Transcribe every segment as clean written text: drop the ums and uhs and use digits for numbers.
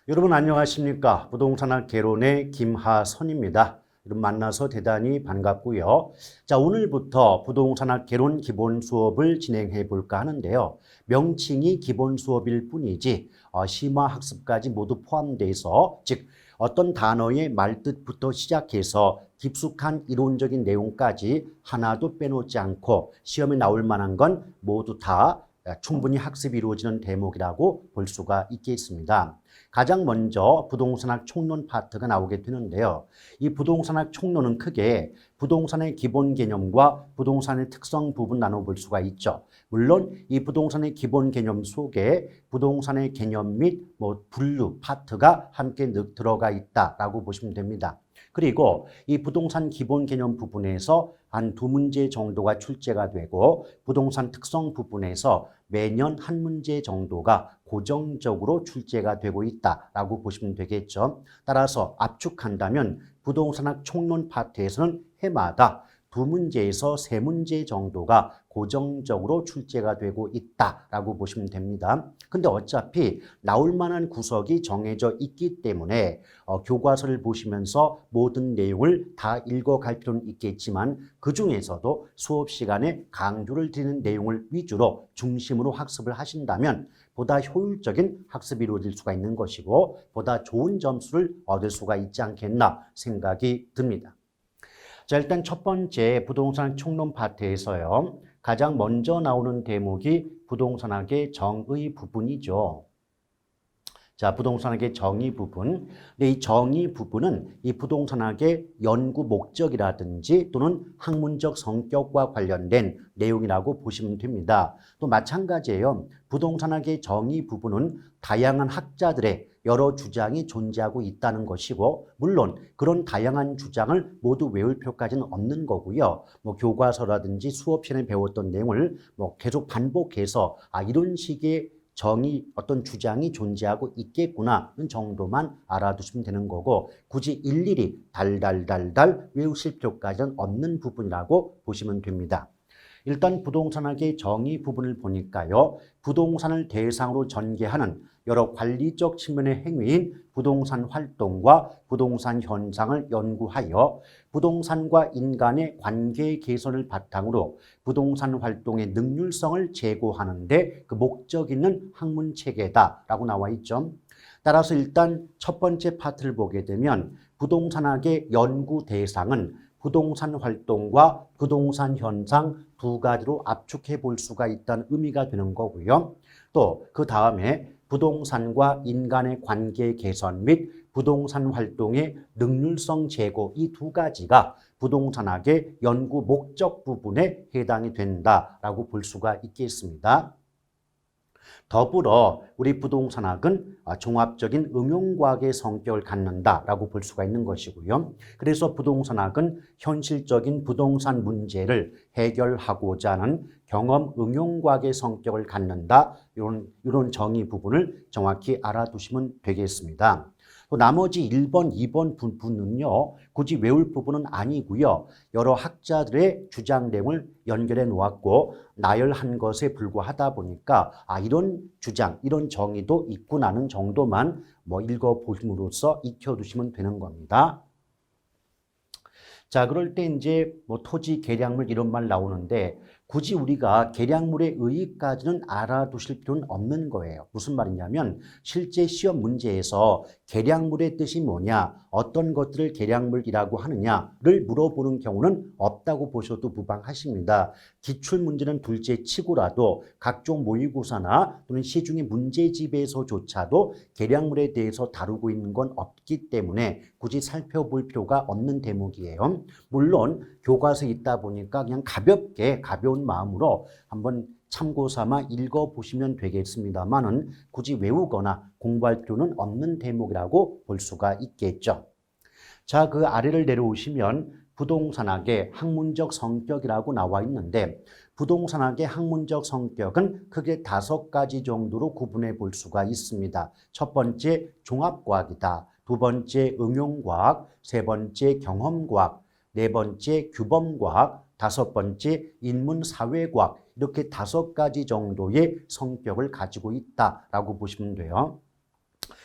여러분 안녕하십니까? 부동산학 개론의 김하선입니다. 여러분 만나서 대단히 반갑고요. 자, 오늘부터 부동산학 개론 기본 수업을 진행해 볼까 하는데요. 명칭이 기본 수업일 뿐이지 심화 학습까지 모두 포함돼서 즉 어떤 단어의 말뜻부터 시작해서 깊숙한 이론적인 내용까지 하나도 빼놓지 않고 시험에 나올 만한 건 모두 다 충분히 학습이 이루어지는 대목이라고 볼 수가 있겠습니다. 가장 먼저 부동산학 총론 파트가 나오게 되는데요. 이 부동산학 총론은 크게 부동산의 기본 개념과 부동산의 특성 부분 나눠볼 수가 있죠. 물론 이 부동산의 기본 개념 속에 부동산의 개념 및 분류 파트가 함께 들어가 있다라고 보시면 됩니다. 그리고 이 부동산 기본 개념 부분에서 한 2문제 정도가 출제가 되고 부동산 특성 부분에서 매년 1문제 정도가 고정적으로 출제가 되고 있다라고 보시면 되겠죠. 따라서 압축한다면 부동산학 총론 파트에서는 해마다 2문제에서 3문제 정도가 고정적으로 출제가 되고 있다라고 보시면 됩니다. 근데 어차피 나올 만한 구석이 정해져 있기 때문에 교과서를 보시면서 모든 내용을 다 읽어갈 필요는 있겠지만 그중에서도 수업 시간에 강조를 드리는 내용을 위주로 중심으로 학습을 하신다면 보다 효율적인 학습이 이루어질 수가 있는 것이고 보다 좋은 점수를 얻을 수가 있지 않겠나 생각이 듭니다. 자, 일단 첫 번째 부동산 총론 파트에서요. 가장 먼저 나오는 대목이 부동산학의 정의 부분이죠. 자, 부동산학의 정의 부분. 근데 이 정의 부분은 이 부동산학의 연구 목적이라든지 또는 학문적 성격과 관련된 내용이라고 보시면 됩니다. 또 마찬가지예요. 부동산학의 정의 부분은 다양한 학자들의 여러 주장이 존재하고 있다는 것이고 물론 그런 다양한 주장을 모두 외울 필요까지는 없는 거고요. 교과서라든지 수업 시간에 배웠던 내용을 계속 반복해서 이런 식의 정의 어떤 주장이 존재하고 있겠구나는 정도만 알아두시면 되는 거고 굳이 일일이 달달달달 외우실 필요까지는 없는 부분이라고 보시면 됩니다. 일단 부동산학의 정의 부분을 보니까요. 부동산을 대상으로 전개하는 여러 관리적 측면의 행위인 부동산 활동과 부동산 현상을 연구하여 부동산과 인간의 관계 개선을 바탕으로 부동산 활동의 능률성을 제고하는 데 그 목적 있는 학문 체계다라고 나와 있죠. 따라서 일단 첫 번째 파트를 보게 되면 부동산학의 연구 대상은 부동산 활동과 부동산 현상 두 가지로 압축해 볼 수가 있다는 의미가 되는 거고요. 또 그 다음에 부동산과 인간의 관계 개선 및 부동산 활동의 능률성 제고 이 두 가지가 부동산학의 연구 목적 부분에 해당이 된다라고 볼 수가 있겠습니다. 더불어 우리 부동산학은 종합적인 응용과학의 성격을 갖는다라고 볼 수가 있는 것이고요. 그래서 부동산학은 현실적인 부동산 문제를 해결하고자 하는 경험 응용과학의 성격을 갖는다. 이런 정의 부분을 정확히 알아두시면 되겠습니다. 또 나머지 1번, 2번 부분은요. 굳이 외울 부분은 아니고요. 여러 학자들의 주장 내용을 연결해 놓았고 나열한 것에 불과하다 보니까 이런 주장, 이런 정의도 있구나는 정도만 읽어보심으로써 익혀두시면 되는 겁니다. 자, 그럴 때 이제 토지 계량물 이런 말 나오는데 굳이 우리가 계량물의 의의까지는 알아두실 필요는 없는 거예요. 무슨 말이냐면 실제 시험 문제에서 계량물의 뜻이 뭐냐, 어떤 것들을 계량물이라고 하느냐를 물어보는 경우는 없다고 보셔도 무방하십니다. 기출문제는 둘째 치고라도 각종 모의고사나 또는 시중의 문제집에서조차도 계량물에 대해서 다루고 있는 건 없기 때문에 굳이 살펴볼 필요가 없는 대목이에요. 물론 교과서에 있다 보니까 그냥 가벼운 마음으로 한번 참고 삼아 읽어보시면 되겠습니다만은 굳이 외우거나 공부할 필요는 없는 대목이라고 볼 수가 있겠죠. 자, 그 아래를 내려오시면 부동산학의 학문적 성격이라고 나와 있는데 부동산학의 학문적 성격은 크게 5가지 정도로 구분해 볼 수가 있습니다. 첫 번째 종합과학이다. 두 번째 응용과학, 세 번째 경험과학, 네 번째 규범과학, 다섯 번째 인문사회과학 이렇게 5가지 정도의 성격을 가지고 있다라고 보시면 돼요.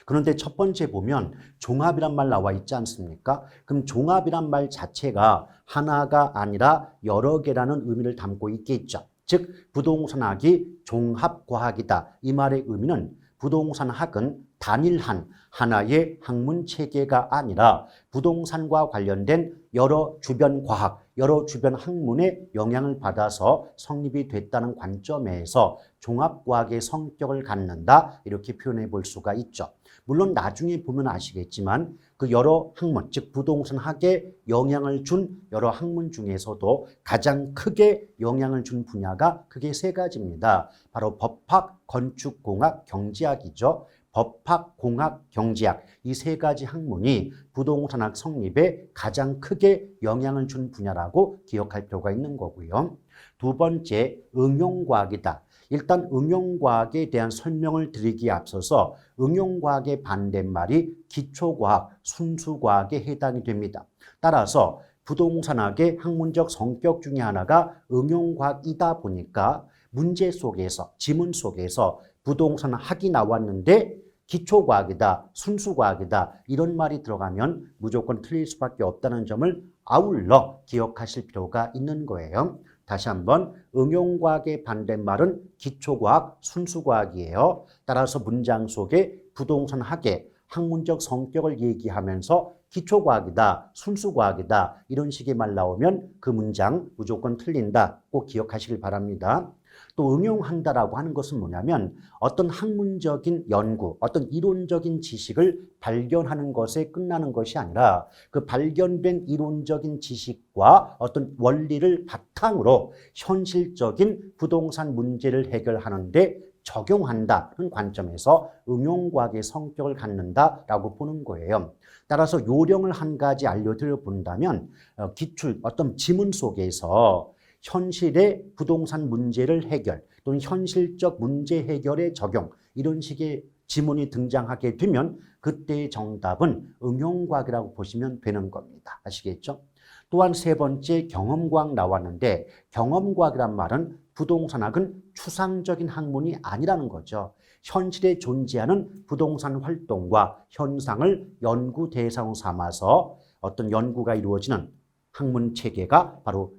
그런데 첫 번째 보면 종합이란 말 나와 있지 않습니까? 그럼 종합이란 말 자체가 하나가 아니라 여러 개라는 의미를 담고 있겠죠. 즉 부동산학이 종합과학이다. 이 말의 의미는 부동산학은 단일한 하나의 학문 체계가 아니라 부동산과 관련된 여러 주변 과학, 여러 주변 학문의 영향을 받아서 성립이 됐다는 관점에서 종합과학의 성격을 갖는다. 이렇게 표현해 볼 수가 있죠. 물론 나중에 보면 아시겠지만 그 여러 학문, 즉 부동산학에 영향을 준 여러 학문 중에서도 가장 크게 영향을 준 분야가 크게 세 가지입니다. 바로 법학, 건축공학, 경제학이죠. 법학, 공학, 경제학 이 세 가지 학문이 부동산학 성립에 가장 크게 영향을 준 분야라고 기억할 필요가 있는 거고요. 두 번째, 응용과학이다. 일단 응용과학에 대한 설명을 드리기에 앞서서 응용과학의 반대말이 기초과학, 순수과학에 해당이 됩니다. 따라서 부동산학의 학문적 성격 중에 하나가 응용과학이다 보니까 문제 속에서, 지문 속에서 부동산학이 나왔는데 기초과학이다, 순수과학이다 이런 말이 들어가면 무조건 틀릴 수밖에 없다는 점을 아울러 기억하실 필요가 있는 거예요. 다시 한번 응용과학의 반대말은 기초과학, 순수과학이에요. 따라서 문장 속에 부동산학의 학문적 성격을 얘기하면서 기초과학이다, 순수과학이다 이런 식의 말 나오면 그 문장 무조건 틀린다. 꼭 기억하시길 바랍니다. 또 응용한다라고 하는 것은 뭐냐면 어떤 학문적인 연구, 어떤 이론적인 지식을 발견하는 것에 끝나는 것이 아니라 그 발견된 이론적인 지식과 어떤 원리를 바탕으로 현실적인 부동산 문제를 해결하는 데 적용한다는 관점에서 응용과학의 성격을 갖는다라고 보는 거예요. 따라서 요령을 한 가지 알려드려 본다면 기출, 어떤 지문 속에서 현실의 부동산 문제를 해결 또는 현실적 문제 해결에 적용 이런 식의 지문이 등장하게 되면 그때의 정답은 응용과학이라고 보시면 되는 겁니다. 아시겠죠? 또한 세 번째 경험과학 나왔는데 경험과학이란 말은 부동산학은 추상적인 학문이 아니라는 거죠. 현실에 존재하는 부동산 활동과 현상을 연구 대상으로 삼아서 어떤 연구가 이루어지는 학문 체계가 바로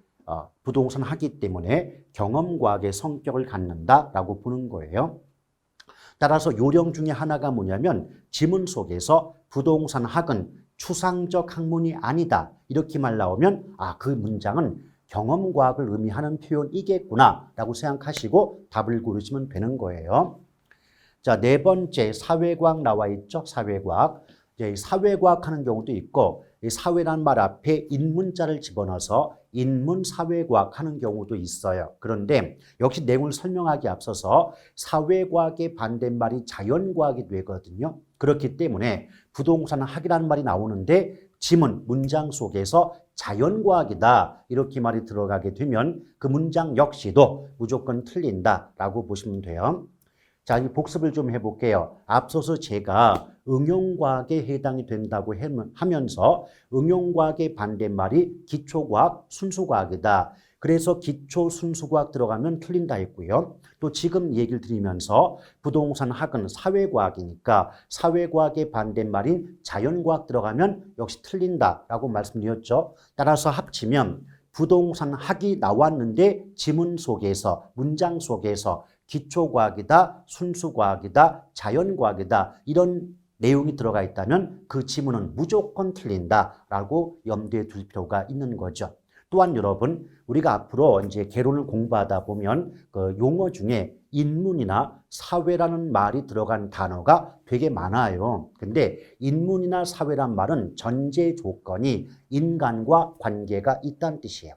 부동산 학이기 때문에 경험과학의 성격을 갖는다라고 보는 거예요. 따라서 요령 중에 하나가 뭐냐면 지문 속에서 부동산 학은 추상적 학문이 아니다 이렇게 말 나오면 그 문장은 경험과학을 의미하는 표현이겠구나 라고 생각하시고 답을 고르시면 되는 거예요. 자, 네 번째 사회과학 나와 있죠. 사회과학. 사회과학 하는 경우도 있고 사회란 말 앞에 인문자를 집어넣어서 인문사회과학 하는 경우도 있어요. 그런데 역시 내용을 설명하기 앞서서 사회과학의 반대말이 자연과학이 되거든요. 그렇기 때문에 부동산학이라는 말이 나오는데 지문, 문장 속에서 자연과학이다 이렇게 말이 들어가게 되면 그 문장 역시도 무조건 틀린다라고 보시면 돼요. 자, 이 복습을 좀 해볼게요. 앞서서 제가 응용과학에 해당이 된다고 하면서 응용과학의 반대말이 기초과학, 순수과학이다. 그래서 기초, 순수과학 들어가면 틀린다 했고요. 또 지금 얘기를 드리면서 부동산학은 사회과학이니까 사회과학의 반대말인 자연과학 들어가면 역시 틀린다라고 말씀드렸죠. 따라서 합치면 부동산학이 나왔는데 지문 속에서, 문장 속에서 기초과학이다, 순수과학이다, 자연과학이다 이런 내용이 들어가 있다면 그 지문은 무조건 틀린다라고 염두에 둘 필요가 있는 거죠. 또한 여러분 우리가 앞으로 이제 개론을 공부하다 보면 그 용어 중에 인문이나 사회라는 말이 들어간 단어가 되게 많아요. 근데 인문이나 사회란 말은 전제 조건이 인간과 관계가 있다는 뜻이에요.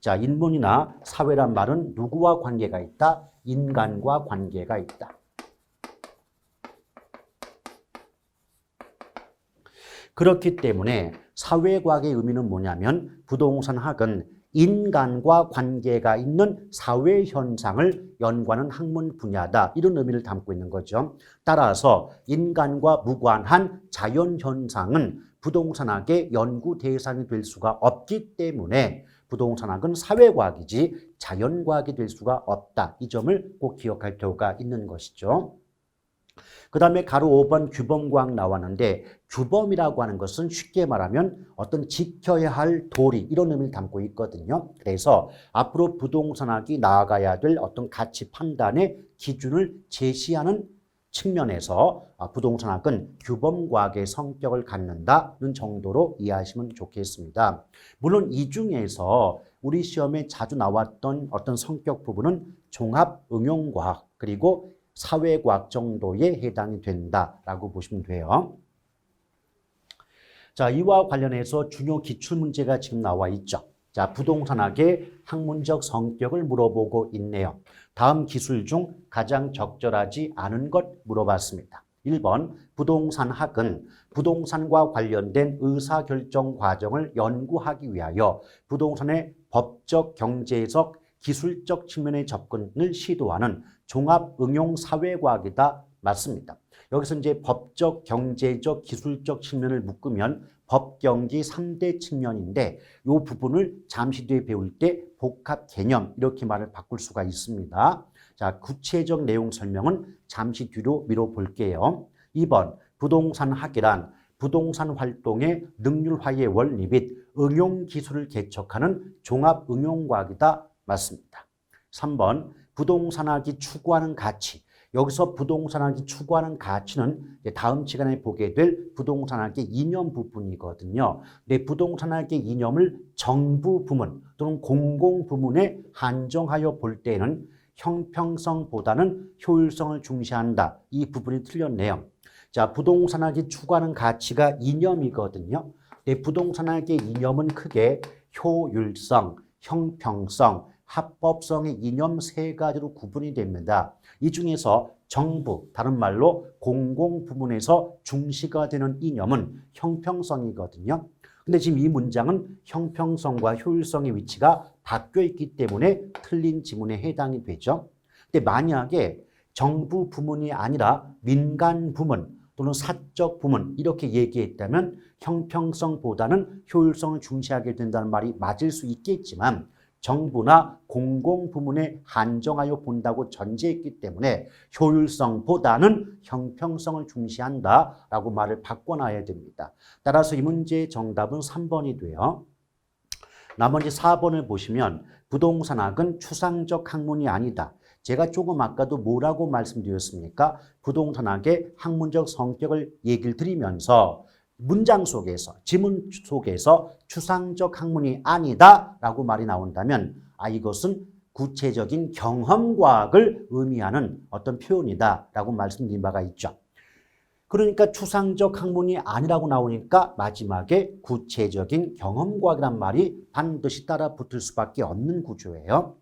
자, 인문이나 사회란 말은 누구와 관계가 있다? 인간과 관계가 있다. 그렇기 때문에 사회과학의 의미는 뭐냐면 부동산학은 인간과 관계가 있는 사회 현상을 연구하는 학문 분야다. 이런 의미를 담고 있는 거죠. 따라서 인간과 무관한 자연 현상은 부동산학의 연구 대상이 될 수가 없기 때문에 부동산학은 사회과학이지 자연과학이 될 수가 없다. 이 점을 꼭 기억할 필요가 있는 것이죠. 그 다음에 가로 5번 규범과학 나왔는데 규범이라고 하는 것은 쉽게 말하면 어떤 지켜야 할 도리 이런 의미를 담고 있거든요. 그래서 앞으로 부동산학이 나아가야 될 어떤 가치 판단의 기준을 제시하는 측면에서 부동산학은 규범과학의 성격을 갖는다는 정도로 이해하시면 좋겠습니다. 물론 이 중에서 우리 시험에 자주 나왔던 어떤 성격 부분은 종합응용과학 그리고 사회과학 정도에 해당이 된다라고 보시면 돼요. 자, 이와 관련해서 중요 기출문제가 지금 나와 있죠. 자, 부동산학의 학문적 성격을 물어보고 있네요. 다음 기술 중 가장 적절하지 않은 것 물어봤습니다. 1번, 부동산학은 부동산과 관련된 의사결정 과정을 연구하기 위하여 부동산의 법적, 경제적, 기술적 측면의 접근을 시도하는 종합응용사회과학이다. 맞습니다. 여기서 이제 법적, 경제적, 기술적 측면을 묶으면 법경기 3대 측면인데 이 부분을 잠시 뒤에 배울 때 복합 개념 이렇게 말을 바꿀 수가 있습니다. 자, 구체적 내용 설명은 잠시 뒤로 미뤄볼게요. 2번, 부동산학이란 부동산 활동의 능률화의 원리 및 응용 기술을 개척하는 종합응용과학이다. 맞습니다. 3번, 부동산학이 추구하는 가치. 여기서 부동산학이 추구하는 가치는 다음 시간에 보게 될 부동산학의 이념 부분이거든요. 근데 부동산학의 이념을 정부 부문 또는 공공 부문에 한정하여 볼 때는 형평성보다는 효율성을 중시한다. 이 부분이 틀렸네요. 자, 부동산학이 추구하는 가치가 이념이거든요. 근데 부동산학의 이념은 크게 효율성, 형평성, 합법성의 이념 세 가지로 구분이 됩니다. 이 중에서 정부, 다른 말로 공공부문에서 중시가 되는 이념은 형평성이거든요. 근데 지금 이 문장은 형평성과 효율성의 위치가 바뀌어 있기 때문에 틀린 지문에 해당이 되죠. 근데 만약에 정부 부문이 아니라 민간 부문 또는 사적 부문 이렇게 얘기했다면 형평성보다는 효율성을 중시하게 된다는 말이 맞을 수 있겠지만 정부나 공공부문에 한정하여 본다고 전제했기 때문에 효율성보다는 형평성을 중시한다라고 말을 바꿔놔야 됩니다. 따라서 이 문제의 정답은 3번이 돼요. 나머지 4번을 보시면 부동산학은 추상적 학문이 아니다. 제가 조금 아까도 뭐라고 말씀드렸습니까? 부동산학의 학문적 성격을 얘기를 드리면서 문장 속에서, 지문 속에서 추상적 학문이 아니다라고 말이 나온다면 이것은 구체적인 경험과학을 의미하는 어떤 표현이다라고 말씀드린 바가 있죠. 그러니까 추상적 학문이 아니라고 나오니까 마지막에 구체적인 경험과학이란 말이 반드시 따라 붙을 수밖에 없는 구조예요.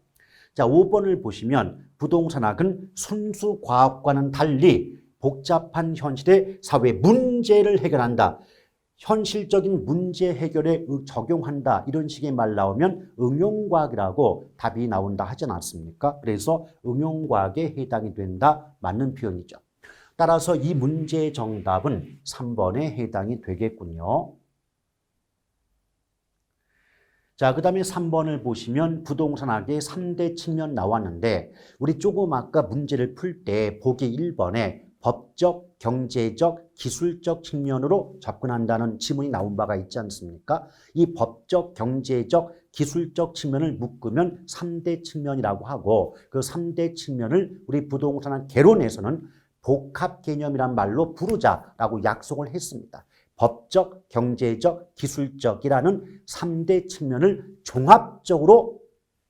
자, 5번을 보시면 부동산학은 순수 과학과는 달리 복잡한 현실의 사회 문제를 해결한다. 현실적인 문제 해결에 적용한다. 이런 식의 말 나오면 응용과학이라고 답이 나온다 하지 않습니까? 그래서 응용과학에 해당이 된다. 맞는 표현이죠. 따라서 이 문제의 정답은 3번에 해당이 되겠군요. 자, 그 다음에 3번을 보시면 부동산학의 3대 측면 나왔는데 우리 조금 아까 문제를 풀 때 보기 1번에 법적, 경제적, 기술적 측면으로 접근한다는 지문이 나온 바가 있지 않습니까? 이 법적, 경제적, 기술적 측면을 묶으면 3대 측면이라고 하고 그 3대 측면을 우리 부동산학 개론에서는 복합 개념이란 말로 부르자라고 약속을 했습니다. 법적, 경제적, 기술적이라는 3대 측면을 종합적으로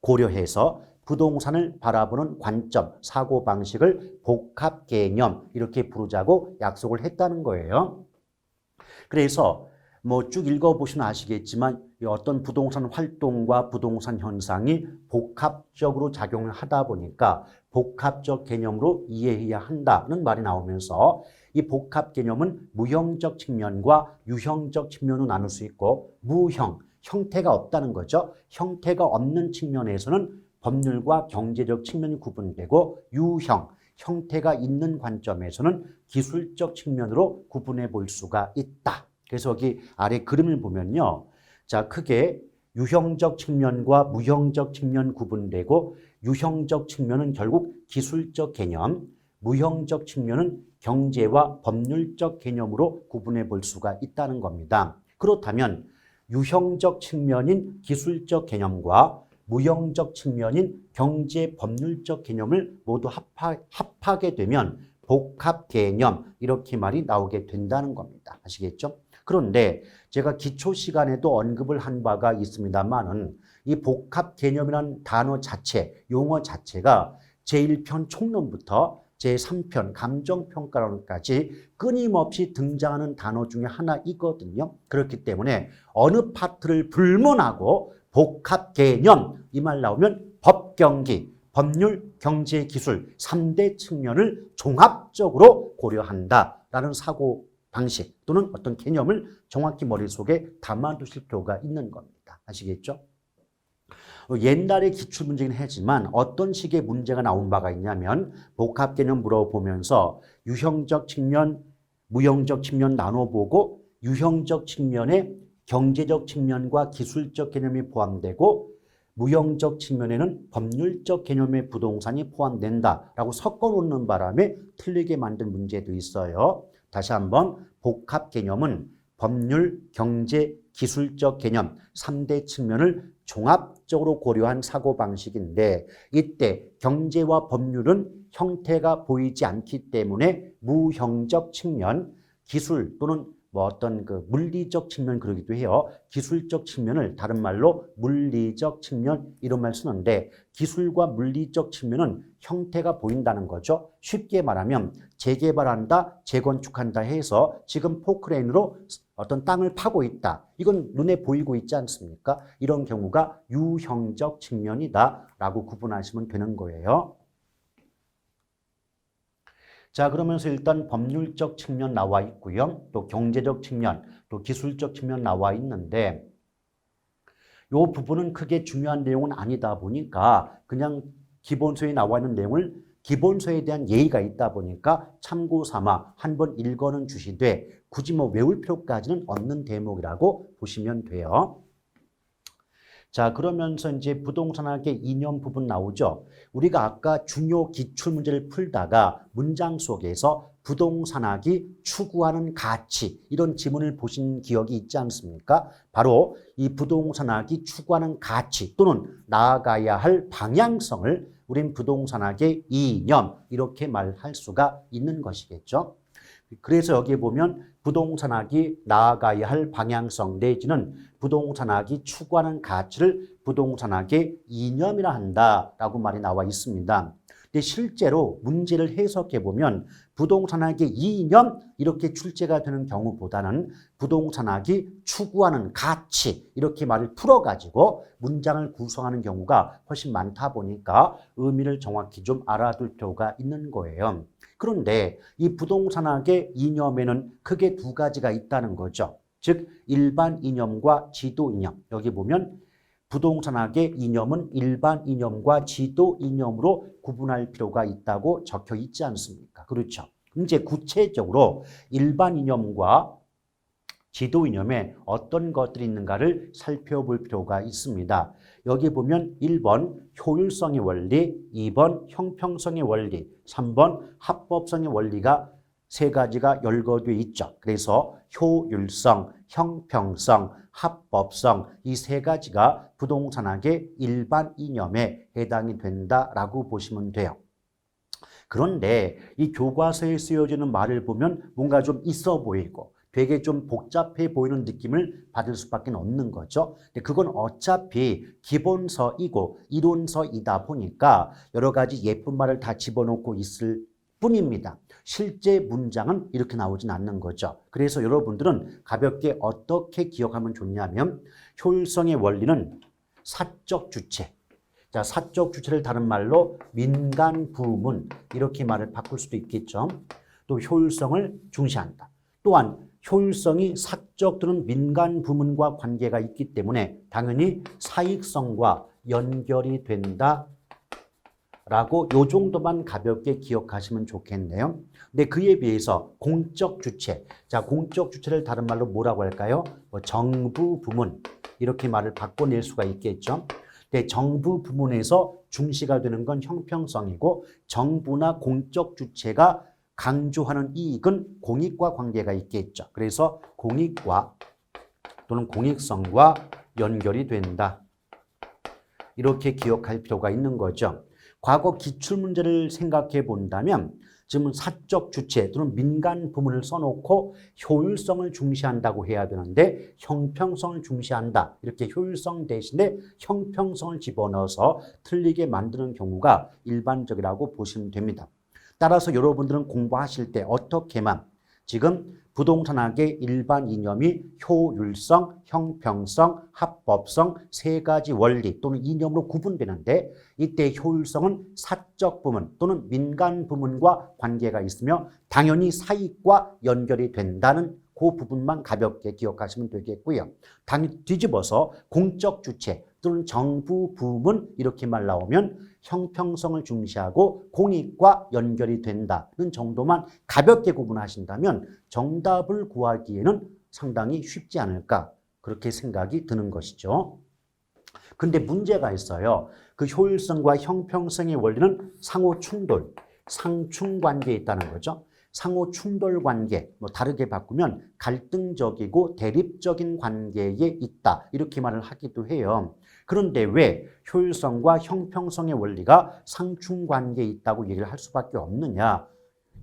고려해서 부동산을 바라보는 관점, 사고방식을 복합 개념 이렇게 부르자고 약속을 했다는 거예요. 그래서 뭐 쭉 읽어보시면 아시겠지만 어떤 부동산 활동과 부동산 현상이 복합적으로 작용을 하다 보니까 복합적 개념으로 이해해야 한다는 말이 나오면서 이 복합 개념은 무형적 측면과 유형적 측면으로 나눌 수 있고 무형, 형태가 없다는 거죠. 형태가 없는 측면에서는 법률과 경제적 측면이 구분되고 유형, 형태가 있는 관점에서는 기술적 측면으로 구분해 볼 수가 있다. 그래서 여기 아래 그림을 보면요. 자, 크게 유형적 측면과 무형적 측면 구분되고 유형적 측면은 결국 기술적 개념, 무형적 측면은 경제와 법률적 개념으로 구분해 볼 수가 있다는 겁니다. 그렇다면 유형적 측면인 기술적 개념과 무형적 측면인 경제 법률적 개념을 모두 합하게 되면 복합 개념 이렇게 말이 나오게 된다는 겁니다. 아시겠죠? 그런데 제가 기초 시간에도 언급을 한 바가 있습니다만은 이 복합 개념이라는 단어 자체, 용어 자체가 제1편 총론부터 제3편 감정평가론까지 끊임없이 등장하는 단어 중에 하나이거든요. 그렇기 때문에 어느 파트를 불문하고 복합 개념 이 말 나오면 법, 경기, 법률, 경제, 기술 3대 측면을 종합적으로 고려한다라는 사고 방식 또는 어떤 개념을 정확히 머릿속에 담아두실 필요가 있는 겁니다. 아시겠죠? 옛날의 기출문제긴 하지만 어떤 식의 문제가 나온 바가 있냐면 복합 개념 물어보면서 유형적 측면, 무형적 측면 나눠보고 유형적 측면에 경제적 측면과 기술적 개념이 포함되고 무형적 측면에는 법률적 개념의 부동산이 포함된다라고 섞어놓는 바람에 틀리게 만든 문제도 있어요. 다시 한번 복합 개념은 법률, 경제, 기술적 개념 3대 측면을 종합적으로 고려한 사고방식인데 이때 경제와 법률은 형태가 보이지 않기 때문에 무형적 측면, 기술 또는 어떤 그 물리적 측면 그러기도 해요. 기술적 측면을 다른 말로 물리적 측면 이런 말 쓰는데 기술과 물리적 측면은 형태가 보인다는 거죠. 쉽게 말하면 재개발한다, 재건축한다 해서 지금 포크레인으로 어떤 땅을 파고 있다. 이건 눈에 보이고 있지 않습니까? 이런 경우가 유형적 측면이다라고 구분하시면 되는 거예요. 자, 그러면서 일단 법률적 측면 나와 있고요. 또 경제적 측면, 또 기술적 측면 나와 있는데 이 부분은 크게 중요한 내용은 아니다 보니까 그냥 기본서에 나와 있는 내용을 기본서에 대한 예의가 있다 보니까 참고 삼아 한번 읽어는 주시되 굳이 뭐 외울 필요까지는 없는 대목이라고 보시면 돼요. 자, 그러면서 이제 부동산학의 이념 부분 나오죠. 우리가 아까 중요 기출 문제를 풀다가 문장 속에서 부동산학이 추구하는 가치 이런 지문을 보신 기억이 있지 않습니까? 바로 이 부동산학이 추구하는 가치 또는 나아가야 할 방향성을 우린 부동산학의 이념 이렇게 말할 수가 있는 것이겠죠. 그래서 여기 보면 부동산학이 나아가야 할 방향성 내지는 부동산학이 추구하는 가치를 부동산학의 이념이라 한다라고 말이 나와 있습니다. 근데 실제로 문제를 해석해 보면 부동산학의 이념 이렇게 출제가 되는 경우보다는 부동산학이 추구하는 가치 이렇게 말을 풀어가지고 문장을 구성하는 경우가 훨씬 많다 보니까 의미를 정확히 좀 알아둘 필요가 있는 거예요. 그런데 이 부동산학의 이념에는 크게 두 가지가 있다는 거죠. 즉 일반 이념과 지도 이념. 여기 보면 부동산학의 이념은 일반 이념과 지도 이념으로 구분할 필요가 있다고 적혀 있지 않습니까? 그렇죠. 이제 구체적으로 일반 이념과 지도 이념에 어떤 것들이 있는가를 살펴볼 필요가 있습니다. 여기 보면 1번 효율성의 원리, 2번 형평성의 원리, 3번 합법성의 원리가 세 가지가 열거되어 있죠. 그래서 효율성, 형평성, 합법성 이 세 가지가 부동산학의 일반 이념에 해당이 된다라고 보시면 돼요. 그런데 이 교과서에 쓰여지는 말을 보면 뭔가 좀 있어 보이고 되게 좀 복잡해 보이는 느낌을 받을 수밖에 없는 거죠. 근데 그건 어차피 기본서이고 이론서이다 보니까 여러 가지 예쁜 말을 다 집어넣고 있을 뿐입니다. 실제 문장은 이렇게 나오진 않는 거죠. 그래서 여러분들은 가볍게 어떻게 기억하면 좋냐면 효율성의 원리는 사적 주체. 자, 사적 주체를 다른 말로 민간 부문 이렇게 말을 바꿀 수도 있겠죠. 또 효율성을 중시한다. 또한 효율성이 사적 또는 민간 부문과 관계가 있기 때문에 당연히 사익성과 연결이 된다. 라고 요 정도만 가볍게 기억하시면 좋겠네요. 근데 그에 비해서 공적 주체. 자, 공적 주체를 다른 말로 뭐라고 할까요? 정부 부문. 이렇게 말을 바꿔낼 수가 있겠죠. 근데 정부 부문에서 중시가 되는 건 형평성이고 정부나 공적 주체가 강조하는 이익은 공익과 관계가 있겠죠. 그래서 공익과 또는 공익성과 연결이 된다. 이렇게 기억할 필요가 있는 거죠. 과거 기출문제를 생각해 본다면 지금 사적 주체 또는 민간 부문을 써놓고 효율성을 중시한다고 해야 되는데 형평성을 중시한다. 이렇게 효율성 대신에 형평성을 집어넣어서 틀리게 만드는 경우가 일반적이라고 보시면 됩니다. 따라서 여러분들은 공부하실 때 어떻게만 지금 부동산학의 일반 이념이 효율성, 형평성, 합법성 세 가지 원리 또는 이념으로 구분되는데 이때 효율성은 사적 부문 또는 민간 부문과 관계가 있으며 당연히 사익과 연결이 된다는 그 부분만 가볍게 기억하시면 되겠고요. 뒤집어서 공적 주체 또는 정부 부문 이렇게만 나오면 형평성을 중시하고 공익과 연결이 된다는 정도만 가볍게 구분하신다면 정답을 구하기에는 상당히 쉽지 않을까 그렇게 생각이 드는 것이죠. 근데 문제가 있어요. 그 효율성과 형평성의 원리는 상호 충돌, 상충관계에 있다는 거죠. 상호 충돌 관계, 다르게 바꾸면 갈등적이고 대립적인 관계에 있다. 이렇게 말을 하기도 해요. 그런데 왜 효율성과 형평성의 원리가 상충관계에 있다고 얘기를 할 수밖에 없느냐?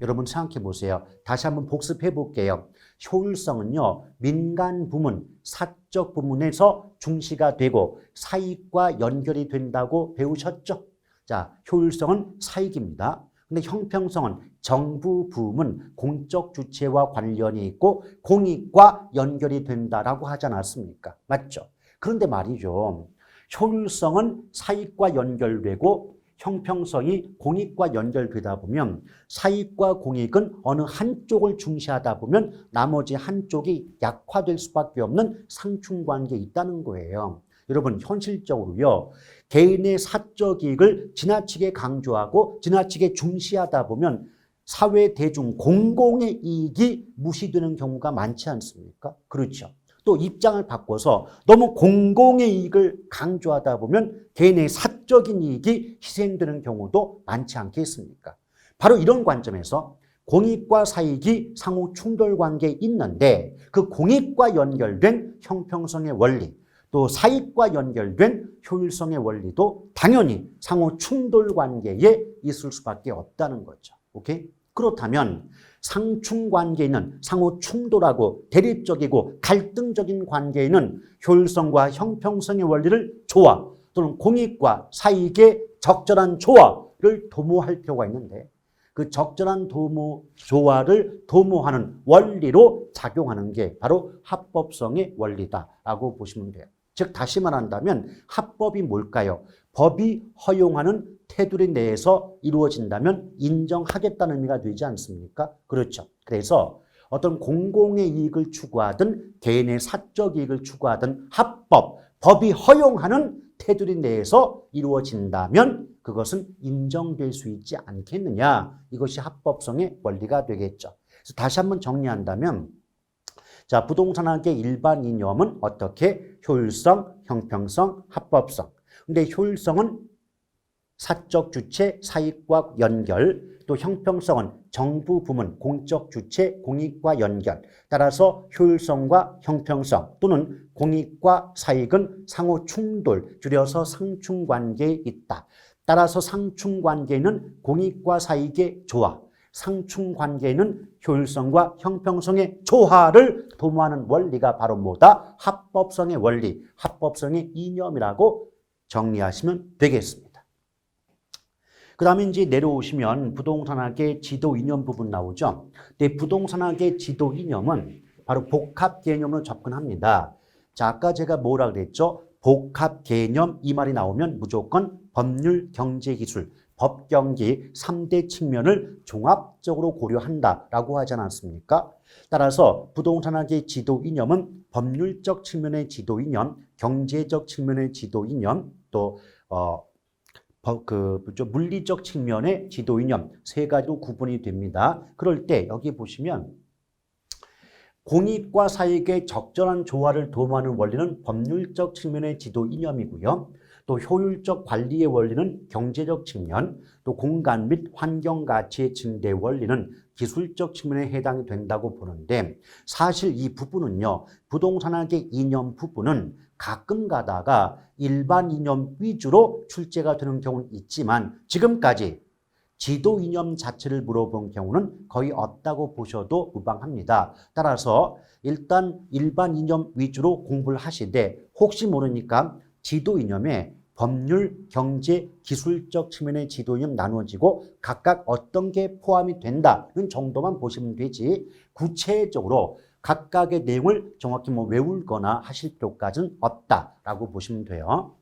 여러분 생각해 보세요. 다시 한번 복습해 볼게요. 효율성은요, 민간 부문, 사적 부문에서 중시가 되고 사익과 연결이 된다고 배우셨죠? 자, 효율성은 사익입니다. 근데 형평성은 정부 부문, 공적 주체와 관련이 있고 공익과 연결이 된다라고 하지 않았습니까? 맞죠? 그런데 말이죠. 효율성은 사익과 연결되고 형평성이 공익과 연결되다 보면 사익과 공익은 어느 한쪽을 중시하다 보면 나머지 한쪽이 약화될 수밖에 없는 상충관계에 있다는 거예요. 여러분 현실적으로요. 개인의 사적 이익을 지나치게 강조하고 지나치게 중시하다 보면 사회 대중 공공의 이익이 무시되는 경우가 많지 않습니까? 그렇죠. 또 입장을 바꿔서 너무 공공의 이익을 강조하다 보면 개인의 사적인 이익이 희생되는 경우도 많지 않겠습니까? 바로 이런 관점에서 공익과 사익이 상호 충돌 관계에 있는데 그 공익과 연결된 형평성의 원리 또 사익과 연결된 효율성의 원리도 당연히 상호 충돌 관계에 있을 수밖에 없다는 거죠. 오케이? 그렇다면 상충관계에는 상호 충돌하고 대립적이고 갈등적인 관계에는 효율성과 형평성의 원리를 조화 또는 공익과 사익의 적절한 조화를 도모할 필요가 있는데 그 적절한 조화를 도모하는 원리로 작용하는 게 바로 합법성의 원리다라고 보시면 돼요. 즉 다시 말한다면 합법이 뭘까요? 법이 허용하는 테두리 내에서 이루어진다면 인정하겠다는 의미가 되지 않습니까? 그렇죠. 그래서 어떤 공공의 이익을 추구하든 개인의 사적 이익을 추구하든 합법, 법이 허용하는 테두리 내에서 이루어진다면 그것은 인정될 수 있지 않겠느냐. 이것이 합법성의 원리가 되겠죠. 그래서 다시 한번 정리한다면 자, 부동산학의 일반 이념은 어떻게? 효율성, 형평성, 합법성. 근데 효율성은 사적 주체, 사익과 연결, 또 형평성은 정부 부문, 공적 주체, 공익과 연결. 따라서 효율성과 형평성 또는 공익과 사익은 상호 충돌, 줄여서 상충관계에 있다. 따라서 상충관계는 공익과 사익의 조화, 상충관계는 효율성과 형평성의 조화를 도모하는 원리가 바로 뭐다? 합법성의 원리, 합법성의 이념이라고 정리하시면 되겠습니다. 그 다음에 이제 내려오시면 부동산학의 지도 이념 부분 나오죠. 근데 부동산학의 지도 이념은 바로 복합 개념으로 접근합니다. 자, 아까 제가 뭐라 그랬죠? 복합 개념 이 말이 나오면 무조건 법률, 경제, 기술, 법경기 3대 측면을 종합적으로 고려한다라고 하지 않았습니까? 따라서 부동산학의 지도 이념은 법률적 측면의 지도 이념, 경제적 측면의 지도 이념, 또 물리적 측면의 지도 이념 세 가지로 구분이 됩니다. 그럴 때 여기 보시면 공익과 사익의 적절한 조화를 도모하는 원리는 법률적 측면의 지도 이념이고요. 또 효율적 관리의 원리는 경제적 측면, 또 공간 및 환경 가치의 증대 원리는 기술적 측면에 해당이 된다고 보는데 사실 이 부분은요. 부동산학의 이념 부분은 가끔 가다가 일반 이념 위주로 출제가 되는 경우는 있지만 지금까지 지도 이념 자체를 물어본 경우는 거의 없다고 보셔도 무방합니다. 따라서 일단 일반 이념 위주로 공부를 하시되 혹시 모르니까 지도 이념에 법률, 경제, 기술적 측면의 지도 이념 나눠지고 각각 어떤 게 포함이 된다는 정도만 보시면 되지 구체적으로 각각의 내용을 정확히 외울거나 하실 필요까지는 없다라고 보시면 돼요.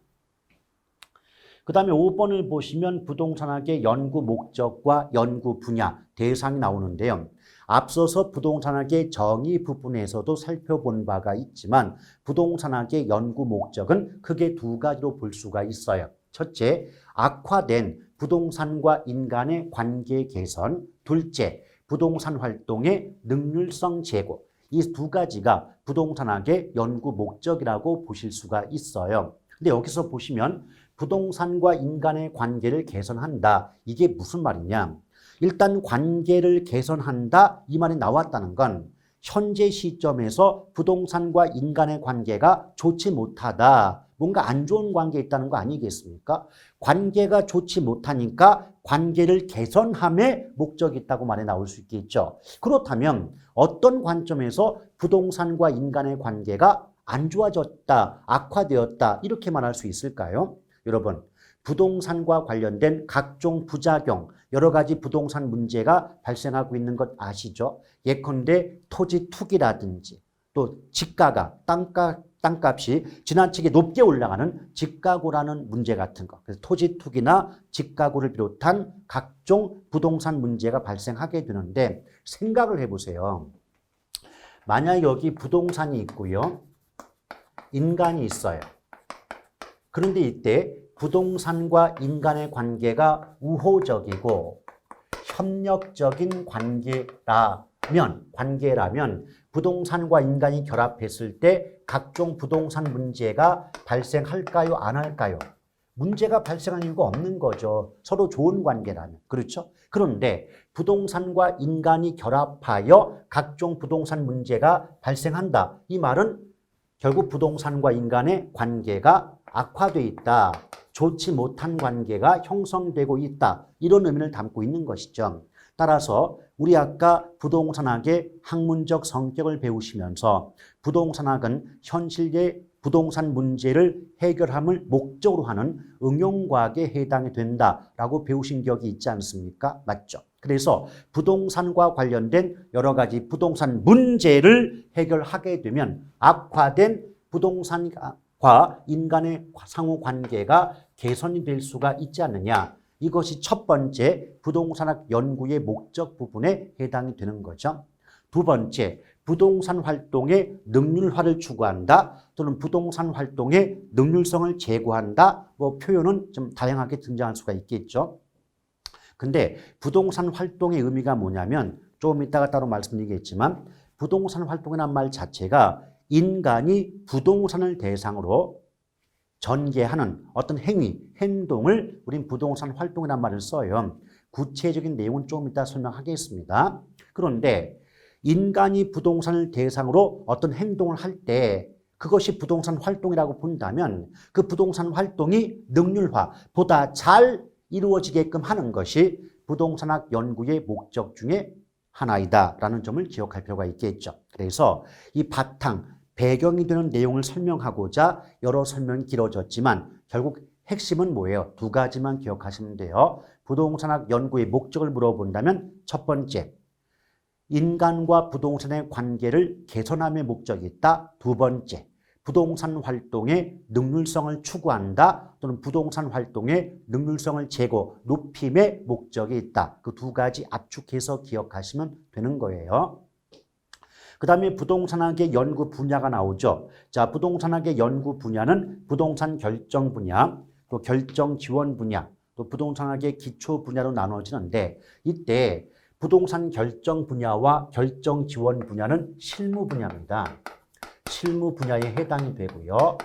그 다음에 5번을 보시면 부동산학의 연구 목적과 연구 분야, 대상이 나오는데요. 앞서서 부동산학의 정의 부분에서도 살펴본 바가 있지만 부동산학의 연구 목적은 크게 두 가지로 볼 수가 있어요. 첫째, 악화된 부동산과 인간의 관계 개선. 둘째, 부동산 활동의 능률성 제고. 이 두 가지가 부동산학의 연구 목적이라고 보실 수가 있어요. 근데 여기서 보시면 부동산과 인간의 관계를 개선한다. 이게 무슨 말이냐? 일단 관계를 개선한다. 이 말이 나왔다는 건 현재 시점에서 부동산과 인간의 관계가 좋지 못하다. 뭔가 안 좋은 관계에 있다는 거 아니겠습니까? 관계가 좋지 못하니까 관계를 개선함에 목적이 있다고 말이 나올 수 있겠죠. 그렇다면 어떤 관점에서 부동산과 인간의 관계가 안 좋아졌다, 악화되었다 이렇게 말할 수 있을까요? 여러분, 부동산과 관련된 각종 부작용, 여러 가지 부동산 문제가 발생하고 있는 것 아시죠? 예컨대 토지 투기라든지 또 집가가 땅값이 지나치게 높게 올라가는 집가고라는 문제 같은 거. 그래서 토지 투기나 집가고를 비롯한 각종 부동산 문제가 발생하게 되는데 생각을 해보세요. 만약 여기 부동산이 있고요. 인간이 있어요. 그런데 이때 부동산과 인간의 관계가 우호적이고 협력적인 관계라면 부동산과 인간이 결합했을 때 각종 부동산 문제가 발생할까요? 안 할까요? 문제가 발생할 이유가 없는 거죠. 서로 좋은 관계라면. 그렇죠? 그런데 부동산과 인간이 결합하여 각종 부동산 문제가 발생한다. 이 말은 결국 부동산과 인간의 관계가 악화되어 있다. 좋지 못한 관계가 형성되고 있다. 이런 의미를 담고 있는 것이죠. 따라서 우리 아까 부동산학의 학문적 성격을 배우시면서 부동산학은 현실의 부동산 문제를 해결함을 목적으로 하는 응용과학에 해당이 된다라고 배우신 기억이 있지 않습니까? 맞죠? 그래서 부동산과 관련된 여러 가지 부동산 문제를 해결하게 되면 악화된 부동산과 인간의 상호 관계가 개선이 될 수가 있지 않느냐. 이것이 첫 번째 부동산학 연구의 목적 부분에 해당이 되는 거죠. 두 번째, 부동산 활동의 능률화를 추구한다 또는 부동산 활동의 능률성을 제고한다. 표현은 좀 다양하게 등장할 수가 있겠죠. 근데 부동산 활동의 의미가 뭐냐면 조금 이따가 따로 말씀드리겠지만 부동산 활동이라는 말 자체가 인간이 부동산을 대상으로 전개하는 어떤 행동을 우린 부동산 활동이라는 말을 써요. 구체적인 내용은 좀 이따 설명하겠습니다. 그런데 인간이 부동산을 대상으로 어떤 행동을 할 때 그것이 부동산 활동이라고 본다면 그 부동산 활동이 능률화, 보다 잘 이루어지게끔 하는 것이 부동산학 연구의 목적 중에 하나이다라는 점을 기억할 필요가 있겠죠. 그래서 이 배경이 되는 내용을 설명하고자 여러 설명이 길어졌지만 결국 핵심은 뭐예요? 두 가지만 기억하시면 돼요. 부동산학 연구의 목적을 물어본다면 첫 번째, 인간과 부동산의 관계를 개선함의 목적이 있다. 두 번째, 부동산 활동의 능률성을 추구한다 또는 부동산 활동의 능률성을 높임의 목적이 있다. 그 두 가지 압축해서 기억하시면 되는 거예요. 그 다음에 부동산학의 연구 분야가 나오죠. 자, 부동산학의 연구 분야는 부동산 결정 분야, 또 결정 지원 분야, 또 부동산학의 기초 분야로 나눠지는데 이때 부동산 결정 분야와 결정 지원 분야는 실무 분야입니다. 실무 분야에 해당이 되고요.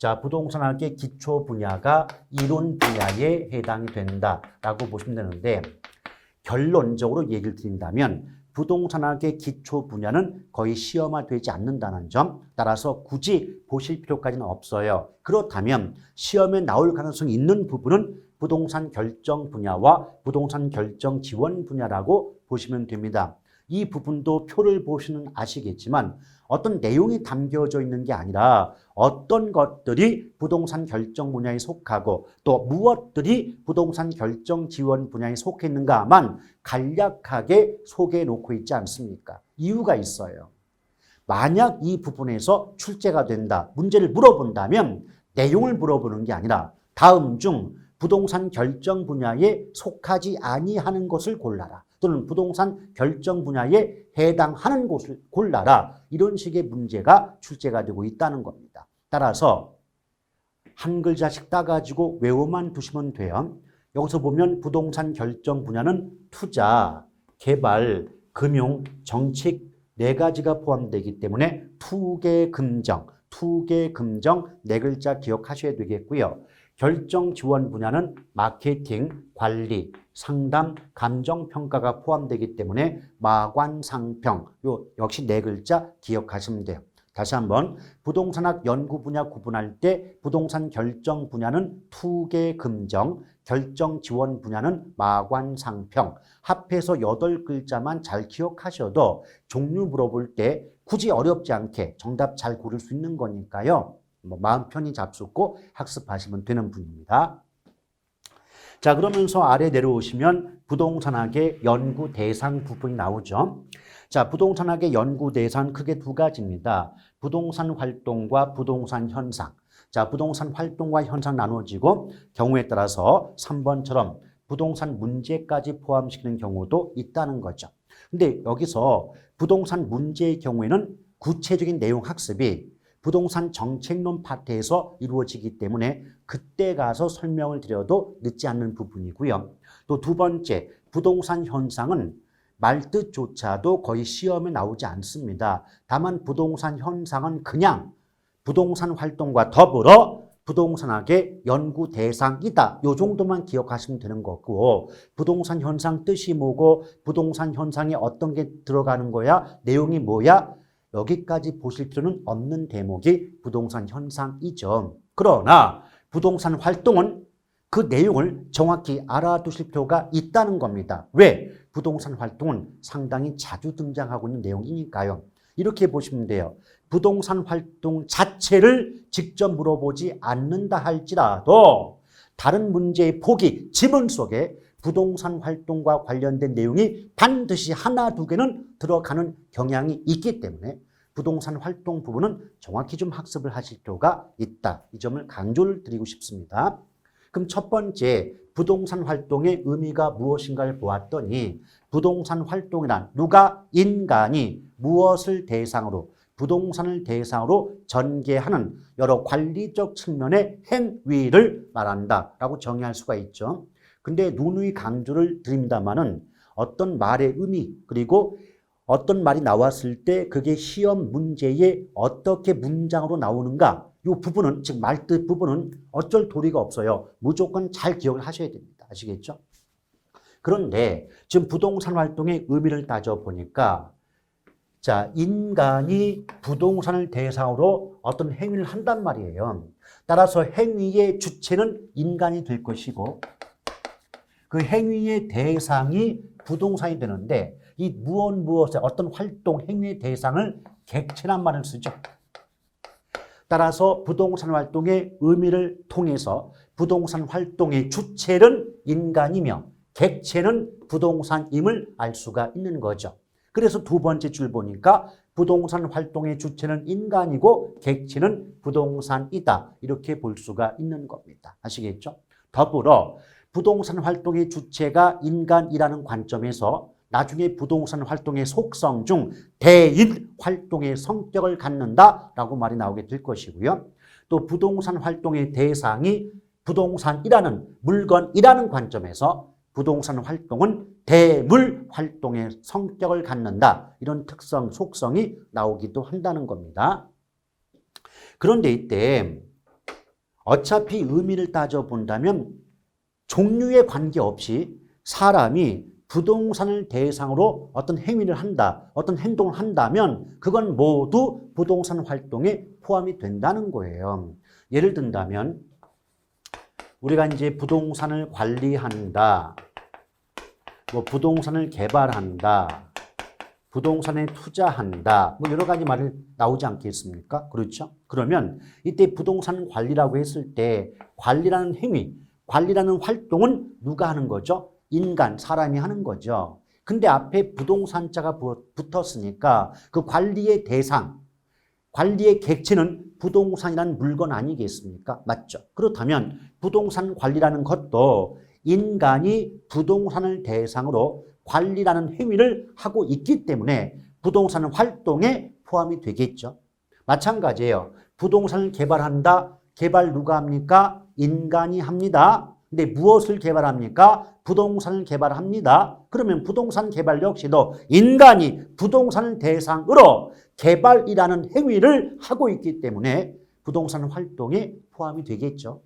자, 부동산학의 기초 분야가 이론 분야에 해당이 된다라고 보시면 되는데 결론적으로 얘기를 드린다면 부동산학의 기초 분야는 거의 시험화되지 않는다는 점, 따라서 굳이 보실 필요까지는 없어요. 그렇다면 시험에 나올 가능성이 있는 부분은 부동산 결정 분야와 부동산 결정 지원 분야라고 보시면 됩니다. 이 부분도 표를 보시면 아시겠지만 어떤 내용이 담겨져 있는 게 아니라 어떤 것들이 부동산 결정 분야에 속하고 또 무엇들이 부동산 결정 지원 분야에 속해 있는가만 간략하게 소개해 놓고 있지 않습니까? 이유가 있어요. 만약 이 부분에서 출제가 된다, 문제를 물어본다면 내용을 물어보는 게 아니라 다음 중 부동산 결정 분야에 속하지 아니하는 것을 골라라. 또는 부동산 결정 분야에 해당하는 곳을 골라라. 이런 식의 문제가 출제가 되고 있다는 겁니다. 따라서 한 글자씩 따가지고 외워만 두시면 돼요. 여기서 보면 부동산 결정 분야는 투자, 개발, 금융, 정책 네 가지가 포함되기 때문에 투개금정 네 글자 기억하셔야 되겠고요. 결정 지원 분야는 마케팅, 관리, 상담, 감정평가가 포함되기 때문에 마관상평, 역시 네 글자 기억하시면 돼요. 다시 한번 부동산학 연구 분야 구분할 때 부동산 결정 분야는 투개금정, 결정 지원 분야는 마관상평. 합해서 8글자만 잘 기억하셔도 종류 물어볼 때 굳이 어렵지 않게 정답 잘 고를 수 있는 거니까요. 마음 편히 잡숫고 학습하시면 되는 분입니다. 자, 그러면서 아래 내려오시면 부동산학의 연구 대상 부분이 나오죠. 자, 부동산학의 연구 대상 크게 두 가지입니다. 부동산 활동과 부동산 현상. 자, 부동산 활동과 현상 나눠지고 경우에 따라서 3번처럼 부동산 문제까지 포함시키는 경우도 있다는 거죠. 근데 여기서 부동산 문제의 경우에는 구체적인 내용 학습이 부동산 정책론 파트에서 이루어지기 때문에 그때 가서 설명을 드려도 늦지 않는 부분이고요. 또 두 번째, 부동산 현상은 말뜻조차도 거의 시험에 나오지 않습니다. 다만 부동산 현상은 그냥 부동산 활동과 더불어 부동산학의 연구 대상이다. 이 정도만 기억하시면 되는 거고 부동산 현상 뜻이 뭐고 부동산 현상에 어떤 게 들어가는 거야? 내용이 뭐야? 여기까지 보실 필요는 없는 대목이 부동산 현상이죠. 그러나 부동산 활동은 그 내용을 정확히 알아두실 필요가 있다는 겁니다. 왜? 부동산 활동은 상당히 자주 등장하고 있는 내용이니까요. 이렇게 보시면 돼요. 부동산 활동 자체를 직접 물어보지 않는다 할지라도 다른 문제의 포기, 지문 속에 부동산 활동과 관련된 내용이 반드시 하나, 두 개는 들어가는 경향이 있기 때문에 부동산 활동 부분은 정확히 좀 학습을 하실 필요가 있다. 이 점을 강조를 드리고 싶습니다. 그럼 첫 번째, 부동산 활동의 의미가 무엇인가를 보았더니 부동산 활동이란 누가 인간이 무엇을 대상으로 부동산을 대상으로 전개하는 여러 관리적 측면의 행위를 말한다라고 정의할 수가 있죠. 근데 누누이 강조를 드립니다마는 어떤 말의 의미 그리고 어떤 말이 나왔을 때 그게 시험 문제에 어떻게 문장으로 나오는가 이 부분은 즉 말뜻 부분은 어쩔 도리가 없어요. 무조건 잘 기억을 하셔야 됩니다. 아시겠죠? 그런데 지금 부동산 활동의 의미를 따져보니까 자, 인간이 부동산을 대상으로 어떤 행위를 한단 말이에요. 따라서 행위의 주체는 인간이 될 것이고 그 행위의 대상이 부동산이 되는데 이 무엇의 어떤 활동, 행위의 대상을 객체란 말을 쓰죠. 따라서 부동산 활동의 의미를 통해서 부동산 활동의 주체는 인간이며 객체는 부동산임을 알 수가 있는 거죠. 그래서 두 번째 줄 보니까 부동산 활동의 주체는 인간이고 객체는 부동산이다. 이렇게 볼 수가 있는 겁니다. 아시겠죠? 더불어 부동산 활동의 주체가 인간이라는 관점에서 나중에 부동산 활동의 속성 중 대인 활동의 성격을 갖는다라고 말이 나오게 될 것이고요. 또 부동산 활동의 대상이 부동산이라는 물건이라는 관점에서 부동산 활동은 대물 활동의 성격을 갖는다. 이런 특성, 속성이 나오기도 한다는 겁니다. 그런데 이때 어차피 의미를 따져본다면 종류에 관계없이 사람이 부동산을 대상으로 어떤 행위를 한다, 어떤 행동을 한다면 그건 모두 부동산 활동에 포함이 된다는 거예요. 예를 든다면 우리가 이제 부동산을 관리한다, 뭐 부동산을 개발한다, 부동산에 투자한다, 뭐 여러 가지 말이 나오지 않겠습니까? 그렇죠? 그러면 이때 부동산 관리라고 했을 때 관리라는 행위, 관리라는 활동은 누가 하는 거죠? 인간, 사람이 하는 거죠. 근데 앞에 부동산자가 붙었으니까 그 관리의 대상, 관리의 객체는 부동산이라는 물건 아니겠습니까? 맞죠? 그렇다면 부동산 관리라는 것도 인간이 부동산을 대상으로 관리라는 행위를 하고 있기 때문에 부동산 활동에 포함이 되겠죠. 마찬가지예요. 부동산을 개발한다. 개발 누가 합니까? 인간이 합니다. 근데 무엇을 개발합니까? 부동산을 개발합니다. 그러면 부동산 개발 역시도 인간이 부동산을 대상으로 개발이라는 행위를 하고 있기 때문에 부동산 활동에 포함이 되겠죠.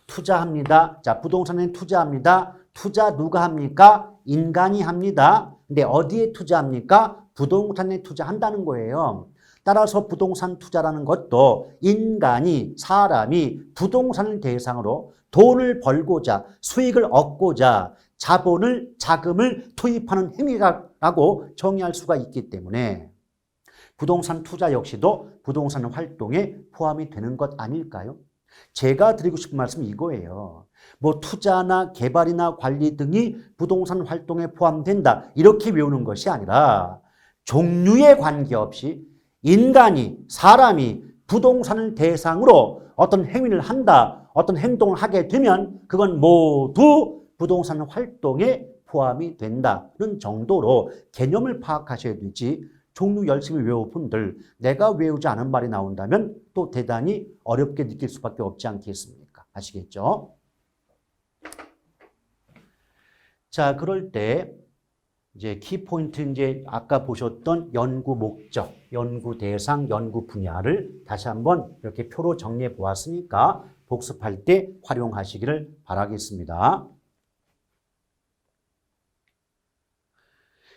투자합니다. 자, 부동산에 투자합니다. 투자 누가 합니까? 인간이 합니다. 근데 어디에 투자합니까? 부동산에 투자한다는 거예요. 따라서 부동산 투자라는 것도 인간이, 사람이 부동산을 대상으로 돈을 벌고자, 수익을 얻고자 자금을 투입하는 행위라고 정의할 수가 있기 때문에 부동산 투자 역시도 부동산 활동에 포함이 되는 것 아닐까요? 제가 드리고 싶은 말씀은 이거예요. 뭐 투자나 개발이나 관리 등이 부동산 활동에 포함된다, 이렇게 외우는 것이 아니라 종류에 관계없이 인간이, 사람이 부동산을 대상으로 어떤 행위를 한다, 어떤 행동을 하게 되면 그건 모두 부동산 활동에 포함이 된다는 정도로 개념을 파악하셔야 되지, 종류 열심히 외울 분들 내가 외우지 않은 말이 나온다면 또 대단히 어렵게 느낄 수밖에 없지 않겠습니까? 아시겠죠? 자, 그럴 때 이제 키포인트, 이제 아까 보셨던 연구 목적, 연구 대상, 연구 분야를 다시 한번 이렇게 표로 정리해 보았으니까 복습할 때 활용하시기를 바라겠습니다.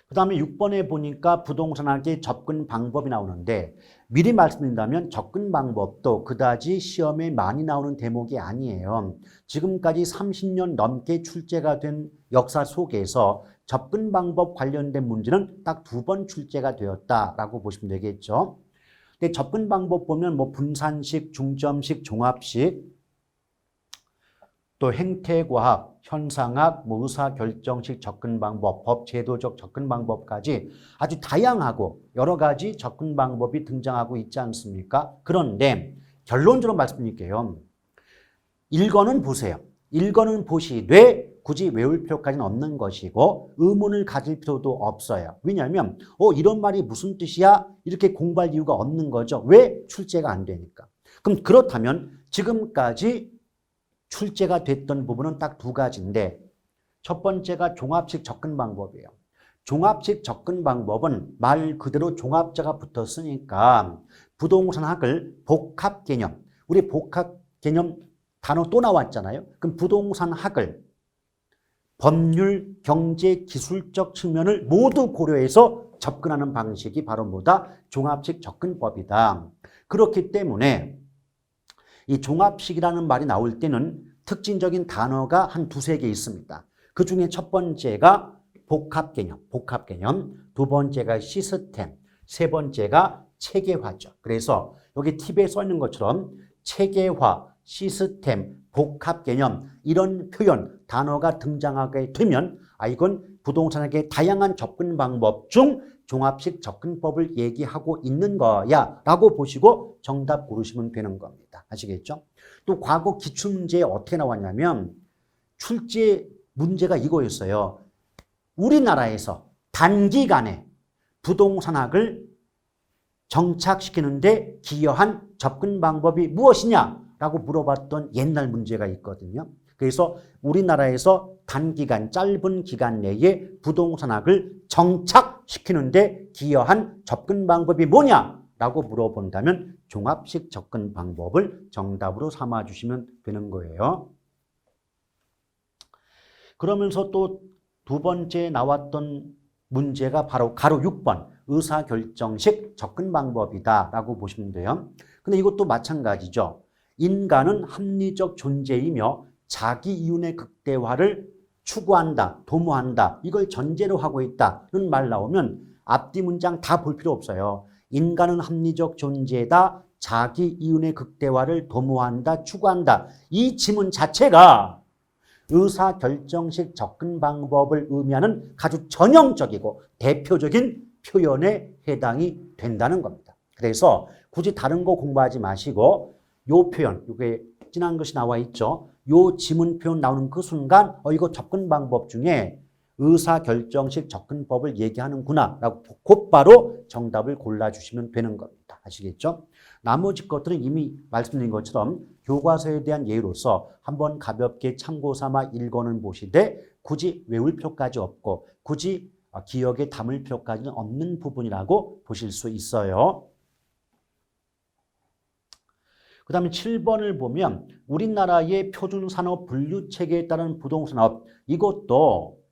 그 다음에 6번에 보니까 부동산학의 접근 방법이 나오는데 미리 말씀드린다면 접근 방법도 그다지 시험에 많이 나오는 대목이 아니에요. 지금까지 30년 넘게 출제가 된 역사 속에서 접근 방법 관련된 문제는 딱 2번 출제가 되었다라고 보시면 되겠죠. 근데 접근 방법 보면 뭐 분산식, 중점식, 종합식, 또 행태과학, 현상학, 뭐 의사결정식 접근 방법, 법제도적 접근 방법까지 아주 다양하고 여러 가지 접근 방법이 등장하고 있지 않습니까? 그런데 결론적으로 말씀드릴게요. 1권은 보세요. 1권은 보시되 굳이 외울 필요까지는 없는 것이고 의문을 가질 필요도 없어요. 왜냐하면 이런 말이 무슨 뜻이야? 이렇게 공부할 이유가 없는 거죠. 왜? 출제가 안 되니까. 그럼 그렇다면 지금까지 출제가 됐던 부분은 딱 2가지인데 첫 번째가 종합식 접근 방법이에요. 종합식 접근 방법은 말 그대로 종합자가 붙었으니까 부동산학을 복합 개념, 우리 복합 개념 단어 또 나왔잖아요. 그럼 부동산학을 법률, 경제, 기술적 측면을 모두 고려해서 접근하는 방식이 바로 뭐다? 종합식 접근법이다. 그렇기 때문에 이 종합식이라는 말이 나올 때는 특징적인 단어가 한 2-3개 있습니다. 그 중에 첫 번째가 복합 개념, 두 번째가 시스템, 세 번째가 체계화죠. 그래서 여기 팁에 써 있는 것처럼 체계화, 시스템, 복합 개념 이런 표현, 단어가 등장하게 되면 이건 부동산학의 다양한 접근 방법 중 종합식 접근법을 얘기하고 있는 거야 라고 보시고 정답 고르시면 되는 겁니다. 아시겠죠? 또 과거 기출문제에 어떻게 나왔냐면 출제 문제가 이거였어요. 우리나라에서 단기간에 부동산학을 정착시키는데 기여한 접근 방법이 무엇이냐 라고 물어봤던 옛날 문제가 있거든요. 그래서 우리나라에서 단기간, 짧은 기간 내에 부동산학을 정착시키는데 기여한 접근 방법이 뭐냐 라고 물어본다면 종합식 접근 방법을 정답으로 삼아주시면 되는 거예요. 그러면서 또 두 번째 나왔던 문제가 바로 가로 6번 의사결정식 접근 방법이다 라고 보시면 돼요. 근데 이것도 마찬가지죠. 인간은 합리적 존재이며 자기 이윤의 극대화를 추구한다, 도모한다. 이걸 전제로 하고 있다는 말 나오면 앞뒤 문장 다 볼 필요 없어요. 인간은 합리적 존재다, 자기 이윤의 극대화를 도모한다, 추구한다. 이 지문 자체가 의사결정식 접근 방법을 의미하는 아주 전형적이고 대표적인 표현에 해당이 된다는 겁니다. 그래서 굳이 다른 거 공부하지 마시고 요 표현, 이게 진한 것이 나와 있죠. 요 지문 표현 나오는 그 순간 이거 접근 방법 중에 의사결정식 접근법을 얘기하는구나 라고 곧바로 정답을 골라주시면 되는 겁니다. 아시겠죠? 나머지 것들은 이미 말씀드린 것처럼 교과서에 대한 예로서 한번 가볍게 참고 삼아 읽어는 보시되 굳이 외울 필요까지 없고 굳이 기억에 담을 필요까지는 없는 부분이라고 보실 수 있어요. 그 다음에 7번을 보면 우리나라의 표준산업 분류체계에 따른 부동산업 이것도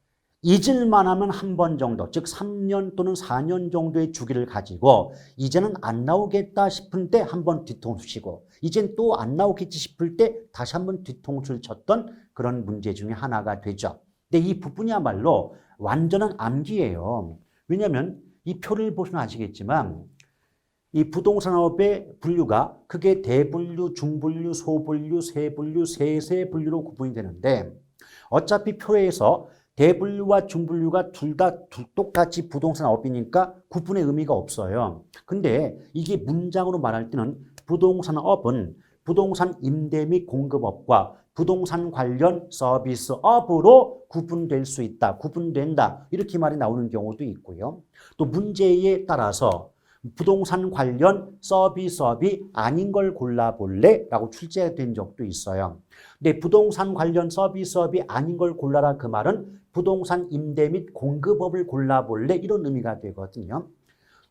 잊을만 하면 한 번 정도, 즉 3년 또는 4년 정도의 주기를 가지고 이제는 안 나오겠다 싶을 때 한 번 뒤통수 치고 이젠 또 안 나오겠지 싶을 때 다시 한 번 뒤통수를 쳤던 그런 문제 중에 하나가 되죠. 근데 이 부분이야말로 완전한 암기예요. 왜냐하면 이 표를 보시면 아시겠지만 이 부동산업의 분류가 크게 대분류, 중분류, 소분류, 세분류, 세세분류로 구분이 되는데 어차피 표에서 대분류와 중분류가 둘 다 똑같이 부동산업이니까 구분의 의미가 없어요. 근데 이게 문장으로 말할 때는 부동산업은 부동산 임대 및 공급업과 부동산 관련 서비스업으로 구분될 수 있다, 구분된다 이렇게 말이 나오는 경우도 있고요. 또 문제에 따라서 부동산 관련 서비스업이 아닌 걸 골라볼래? 라고 출제된 적도 있어요. 근데 부동산 관련 서비스업이 아닌 걸 골라라 그 말은 부동산 임대 및 공급업을 골라볼래? 이런 의미가 되거든요.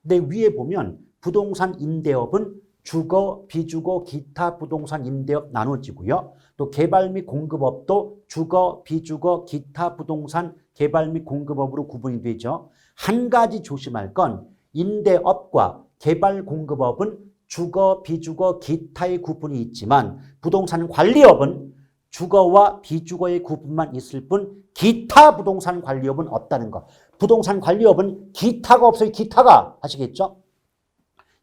근데 위에 보면 부동산 임대업은 주거, 비주거, 기타 부동산 임대업 나눠지고요. 또 개발 및 공급업도 주거, 비주거, 기타 부동산 개발 및 공급업으로 구분이 되죠. 한 가지 조심할 건 임대업과 개발 공급업은 주거, 비주거, 기타의 구분이 있지만 부동산 관리업은 주거와 비주거의 구분만 있을 뿐 기타 부동산 관리업은 없다는 것. 부동산 관리업은 기타가 없어요. 기타가. 아시겠죠?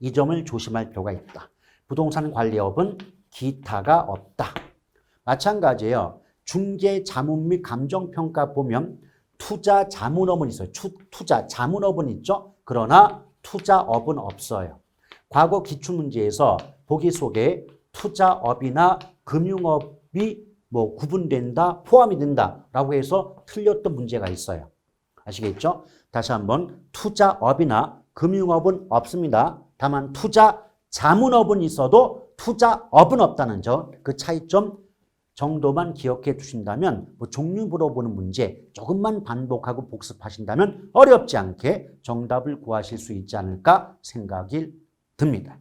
이 점을 조심할 필요가 있다. 부동산 관리업은 기타가 없다. 마찬가지예요. 중개 자문 및 감정평가 보면 투자 자문업은 있어요. 투자 자문업은 있죠. 그러나 투자업은 없어요. 과거 기출문제에서 보기 속에 투자업이나 금융업이 구분된다, 포함이 된다라고 해서 틀렸던 문제가 있어요. 아시겠죠? 다시 한번 투자업이나 금융업은 없습니다. 다만 투자 자문업은 있어도 투자업은 없다는 점, 그 차이점 정도만 기억해 두신다면 종류 물어보는 문제 조금만 반복하고 복습하신다면 어렵지 않게 정답을 구하실 수 있지 않을까 생각이 듭니다.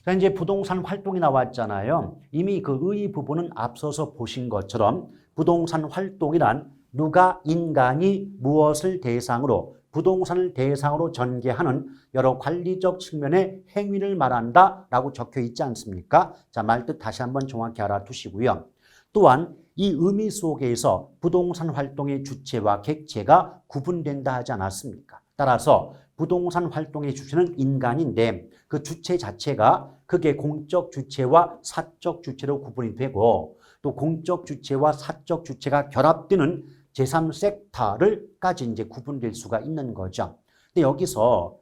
자, 이제 부동산 활동이 나왔잖아요. 이미 그 의 부분은 앞서서 보신 것처럼 부동산 활동이란 누가 인간이 무엇을 대상으로 부동산을 대상으로 전개하는 여러 관리적 측면의 행위를 말한다라고 적혀 있지 않습니까? 자, 말뜻 다시 한번 정확히 알아두시고요. 또한 이 의미 속에서 부동산 활동의 주체와 객체가 구분된다 하지 않았습니까? 따라서 부동산 활동의 주체는 인간인데 그 주체 자체가 크게 공적 주체와 사적 주체로 구분이 되고 또 공적 주체와 사적 주체가 결합되는 제3섹터를까지 이제 구분될 수가 있는 거죠. 근데 여기서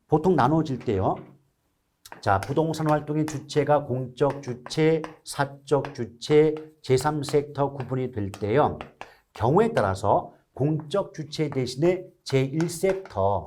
보통 나눠질 때요. 자, 부동산 활동의 주체가 공적 주체, 사적 주체, 제3섹터 구분이 될 때요. 경우에 따라서 공적 주체 대신에 제1섹터,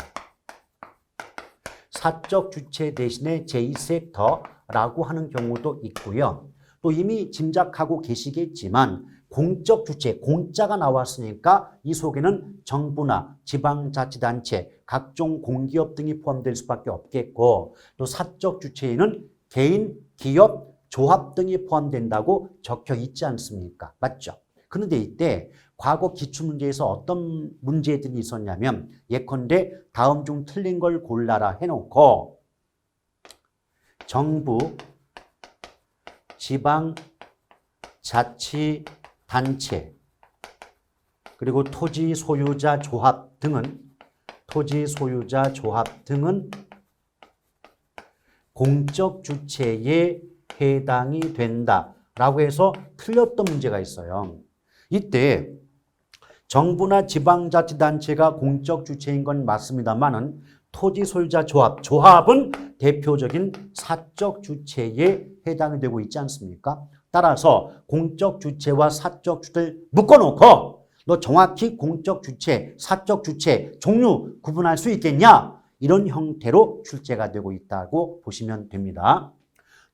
사적 주체 대신에 제2섹터라고 하는 경우도 있고요. 또 이미 짐작하고 계시겠지만 공적 주체, 공자가 나왔으니까 이 속에는 정부나 지방자치단체, 각종 공기업 등이 포함될 수밖에 없겠고 또 사적 주체에는 개인, 기업, 조합 등이 포함된다고 적혀 있지 않습니까? 맞죠? 그런데 이때 과거 기출문제에서 어떤 문제들이 있었냐면 예컨대 다음 중 틀린 걸 골라라 해놓고 정부, 지방자치단체 그리고 토지 소유자 조합 등은 공적 주체에 해당이 된다라고 해서 틀렸던 문제가 있어요. 이때 정부나 지방자치단체가 공적 주체인 건 맞습니다만은 토지 소유자 조합은 대표적인 사적 주체에 해당이 되고 있지 않습니까? 따라서 공적 주체와 사적 주체를 묶어놓고 너 정확히 공적 주체, 사적 주체, 종류 구분할 수 있겠냐? 이런 형태로 출제가 되고 있다고 보시면 됩니다.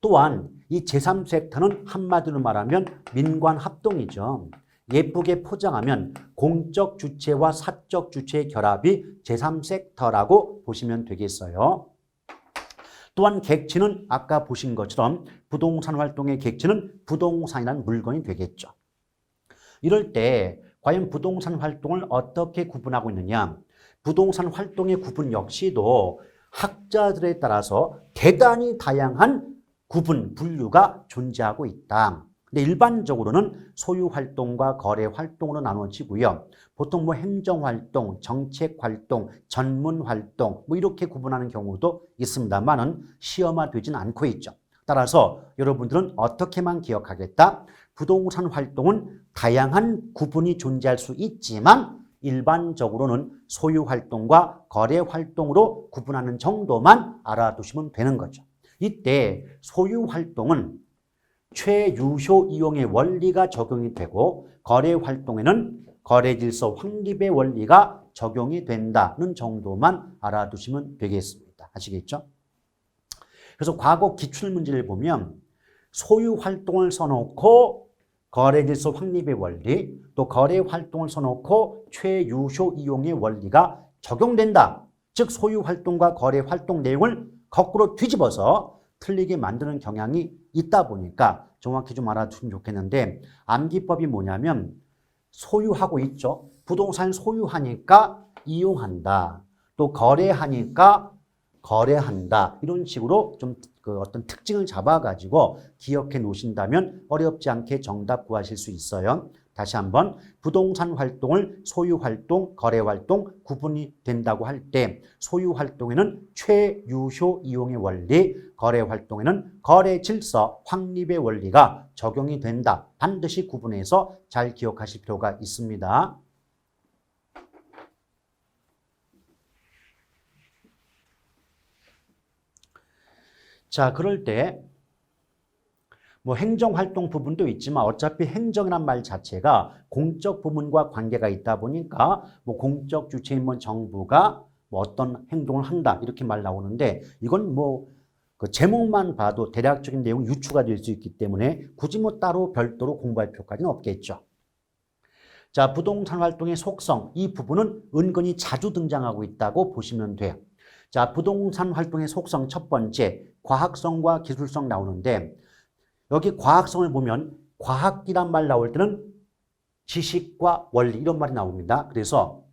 또한 이 제3섹터는 한마디로 말하면 민관 합동이죠. 예쁘게 포장하면 공적 주체와 사적 주체의 결합이 제3섹터라고 보시면 되겠어요. 또한 객체는 아까 보신 것처럼 부동산 활동의 객체는 부동산이라는 물건이 되겠죠. 이럴 때 과연 부동산 활동을 어떻게 구분하고 있느냐? 부동산 활동의 구분 역시도 학자들에 따라서 대단히 다양한 구분, 분류가 존재하고 있다. 근데 일반적으로는 소유 활동과 거래 활동으로 나눠지고요. 보통 뭐 행정 활동, 정책 활동, 전문 활동 뭐 이렇게 구분하는 경우도 있습니다만은 시험화되진 않고 있죠. 따라서 여러분들은 어떻게만 기억하겠다? 부동산 활동은 다양한 구분이 존재할 수 있지만 일반적으로는 소유 활동과 거래 활동으로 구분하는 정도만 알아두시면 되는 거죠. 이때 소유 활동은 최유효 이용의 원리가 적용이 되고 거래 활동에는 거래 질서 확립의 원리가 적용이 된다는 정도만 알아두시면 되겠습니다. 아시겠죠? 그래서 과거 기출문제를 보면 소유 활동을 써놓고 거래 질서 확립의 원리, 또 거래 활동을 써놓고 최유효 이용의 원리가 적용된다. 즉 소유 활동과 거래 활동 내용을 거꾸로 뒤집어서 틀리게 만드는 경향이 있다 보니까 정확히 좀 알아두시면 좋겠는데 암기법이 뭐냐면 소유하고 있죠. 부동산 소유하니까 이용한다. 또 거래하니까 거래한다. 이런 식으로 좀 그 어떤 특징을 잡아가지고 기억해 놓으신다면 어렵지 않게 정답 구하실 수 있어요. 다시 한번 부동산 활동을 소유 활동, 거래 활동 구분이 된다고 할 때 소유 활동에는 최유효 이용의 원리, 거래 활동에는 거래 질서 확립의 원리가 적용이 된다. 반드시 구분해서 잘 기억하실 필요가 있습니다. 자, 그럴 때 뭐 행정활동 부분도 있지만 어차피 행정이란 말 자체가 공적 부문과 관계가 있다 보니까 뭐 공적 주체인 뭐 정부가 뭐 어떤 행동을 한다 이렇게 말 나오는데 이건 뭐 그 제목만 봐도 대략적인 내용이 유추가 될 수 있기 때문에 굳이 뭐 따로 별도로 공부할 필요까지는 없겠죠. 자, 부동산 활동의 속성 이 부분은 은근히 자주 등장하고 있다고 보시면 돼요. 자, 부동산 활동의 속성 첫 번째 과학성과 기술성 나오는데 여기 과학성을 보면 과학이란 말 나올 때는 지식과 원리 이런 말이 나옵니다. 그래서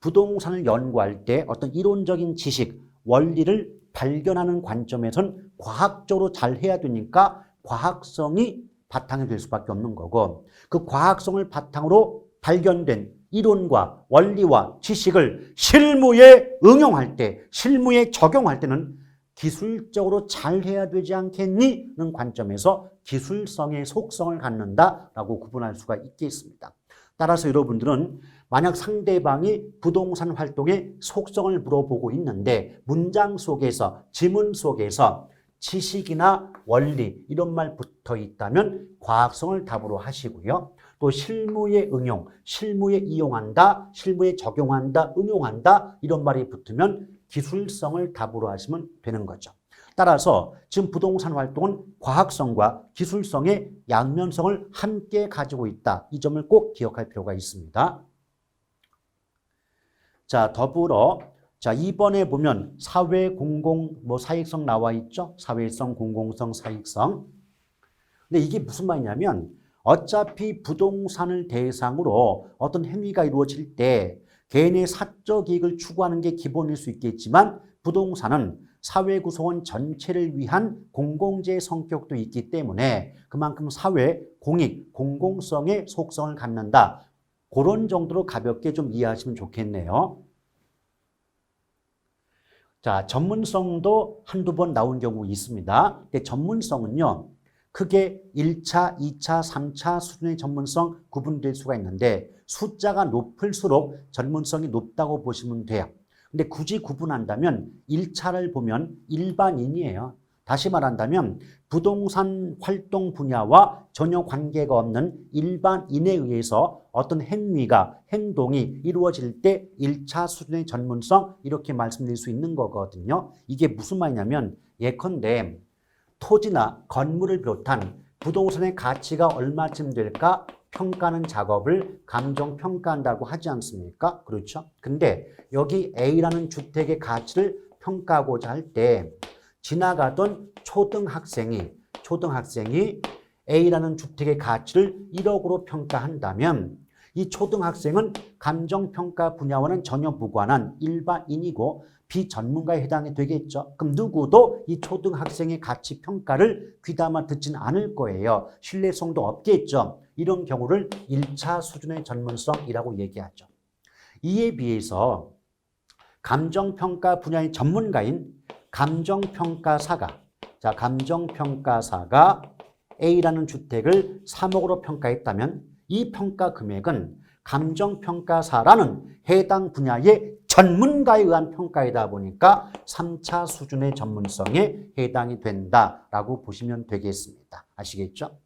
부동산을 연구할 때 어떤 이론적인 지식, 원리를 발견하는 관점에선 과학적으로 잘 해야 되니까 과학성이 바탕이 될 수밖에 없는 거고 그 과학성을 바탕으로 발견된 이론과 원리와 지식을 실무에 응용할 때, 실무에 적용할 때는 기술적으로 잘 해야 되지 않겠니? 는 관점에서 기술성의 속성을 갖는다라고 구분할 수가 있겠습니다. 따라서 여러분들은 만약 상대방이 부동산 활동의 속성을 물어보고 있는데 문장 속에서, 지문 속에서 지식이나 원리 이런 말 붙어 있다면 과학성을 답으로 하시고요. 또 실무에 응용, 실무에 이용한다, 실무에 적용한다, 응용한다 이런 말이 붙으면 기술성을 답으로 하시면 되는 거죠. 따라서 지금 부동산 활동은 과학성과 기술성의 양면성을 함께 가지고 있다. 이 점을 꼭 기억할 필요가 있습니다. 자, 더불어 자, 이번에 보면 사회 공공 사익성 나와 있죠? 사회성, 공공성, 사익성. 근데 이게 무슨 말이냐면 어차피 부동산을 대상으로 어떤 행위가 이루어질 때 개인의 사적 이익을 추구하는 게 기본일 수 있겠지만 부동산은 사회 구성원 전체를 위한 공공재 성격도 있기 때문에 그만큼 사회 공익, 공공성의 속성을 갖는다. 그런 정도로 가볍게 좀 이해하시면 좋겠네요. 자, 전문성도 한두 번 나온 경우 있습니다. 근데 전문성은요, 크게 1차, 2차, 3차 수준의 전문성 구분될 수가 있는데 숫자가 높을수록 전문성이 높다고 보시면 돼요. 근데 굳이 구분한다면 1차를 보면 일반인이에요. 다시 말한다면 부동산 활동 분야와 전혀 관계가 없는 일반인에 의해서 어떤 행동이 이루어질 때 1차 수준의 전문성 이렇게 말씀드릴 수 있는 거거든요. 이게 무슨 말이냐면 예컨대 토지나 건물을 비롯한 부동산의 가치가 얼마쯤 될까 평가하는 작업을 감정평가한다고 하지 않습니까? 그렇죠? 근데 여기 A라는 주택의 가치를 평가하고자 할 때 지나가던 초등학생이 A라는 주택의 가치를 1억으로 평가한다면 이 초등학생은 감정평가 분야와는 전혀 무관한 일반인이고 비전문가에 해당이 되겠죠. 그럼 누구도 이 초등학생의 가치 평가를 귀담아 듣지는 않을 거예요. 신뢰성도 없겠죠. 이런 경우를 1차 수준의 전문성이라고 얘기하죠. 이에 비해서 감정평가 분야의 전문가인 감정평가사가 A라는 주택을 3억으로 평가했다면 이 평가 금액은 감정평가사라는 해당 분야의 전문가에 의한 평가이다 보니까 3차 수준의 전문성에 해당이 된다라고 보시면 되겠습니다. 아시겠죠?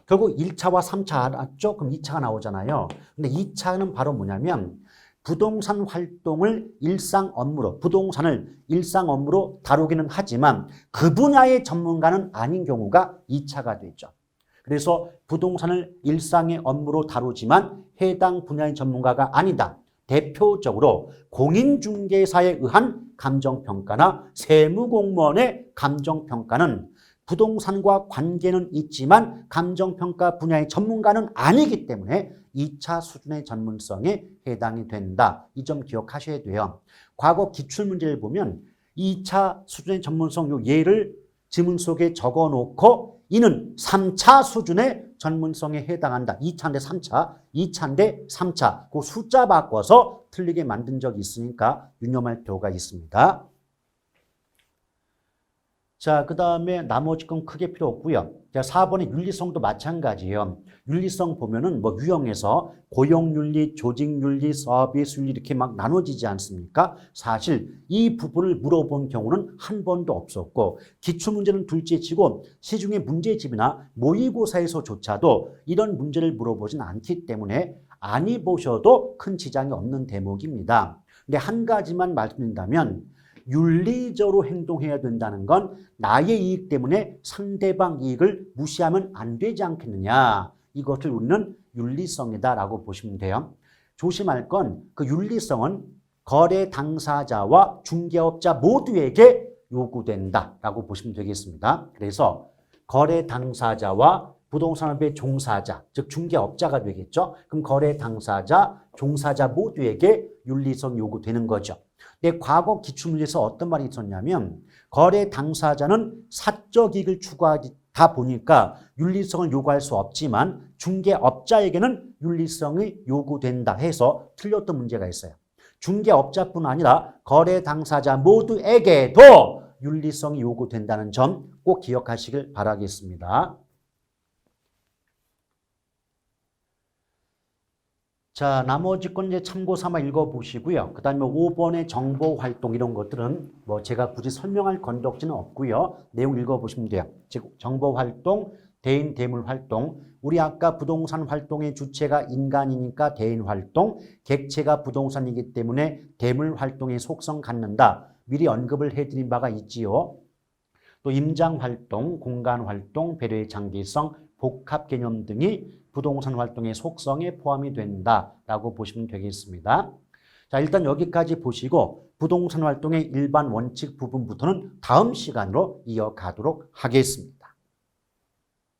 결국 1차와 3차 알았죠? 그럼 2차가 나오잖아요. 근데 2차는 바로 뭐냐면 부동산을 일상 업무로 다루기는 하지만 그 분야의 전문가는 아닌 경우가 2차가 되죠. 그래서 부동산을 일상의 업무로 다루지만 해당 분야의 전문가가 아니다. 대표적으로 공인중개사에 의한 감정평가나 세무공무원의 감정평가는 부동산과 관계는 있지만 감정평가 분야의 전문가는 아니기 때문에 2차 수준의 전문성에 해당이 된다. 이 점 기억하셔야 돼요. 과거 기출문제를 보면 2차 수준의 전문성 요 예를 지문 속에 적어놓고 이는 3차 수준의 전문성에 해당한다. 2차인데 3차. 그 숫자 바꿔서 틀리게 만든 적이 있으니까 유념할 필요가 있습니다. 자, 그 다음에 나머지 건 크게 필요 없고요. 자, 4번의 윤리성도 마찬가지예요. 윤리성 보면은 유형에서 고용윤리, 조직윤리, 서비스윤리 이렇게 막 나눠지지 않습니까? 사실 이 부분을 물어본 경우는 한 번도 없었고 기출문제는 둘째치고 시중의 문제집이나 모의고사에서조차도 이런 문제를 물어보진 않기 때문에 안 보셔도 큰 지장이 없는 대목입니다. 근데 한 가지만 말씀드린다면 윤리적으로 행동해야 된다는 건 나의 이익 때문에 상대방 이익을 무시하면 안 되지 않겠느냐. 이것을 우리는 윤리성이다라고 보시면 돼요. 조심할 건 그 윤리성은 거래 당사자와 중개업자 모두에게 요구된다라고 보시면 되겠습니다. 그래서 거래 당사자와 부동산업의 종사자, 즉 중개업자가 되겠죠. 그럼 거래 당사자, 종사자 모두에게 윤리성 요구되는 거죠. 근데 과거 기출문제에서 어떤 말이 있었냐면 거래 당사자는 사적 이익을 추구하다 보니까 윤리성을 요구할 수 없지만 중개업자에게는 윤리성이 요구된다 해서 틀렸던 문제가 있어요. 중개업자뿐 아니라 거래 당사자 모두에게도 윤리성이 요구된다는 점 꼭 기억하시길 바라겠습니다. 자, 나머지 건 이제 참고 삼아 읽어보시고요. 그 다음에 5번의 정보활동 이런 것들은 제가 굳이 설명할 건덕지는 없고요. 내용 읽어보시면 돼요. 즉 정보활동, 대인 대물활동, 우리 아까 부동산 활동의 주체가 인간이니까 대인활동, 객체가 부동산이기 때문에 대물활동의 속성 갖는다. 미리 언급을 해드린 바가 있지요. 또 임장 활동, 공간 활동, 배려의 장기성, 복합 개념 등이 부동산 활동의 속성에 포함이 된다라고 보시면 되겠습니다. 자, 일단 여기까지 보시고 부동산 활동의 일반 원칙 부분부터는 다음 시간으로 이어가도록 하겠습니다.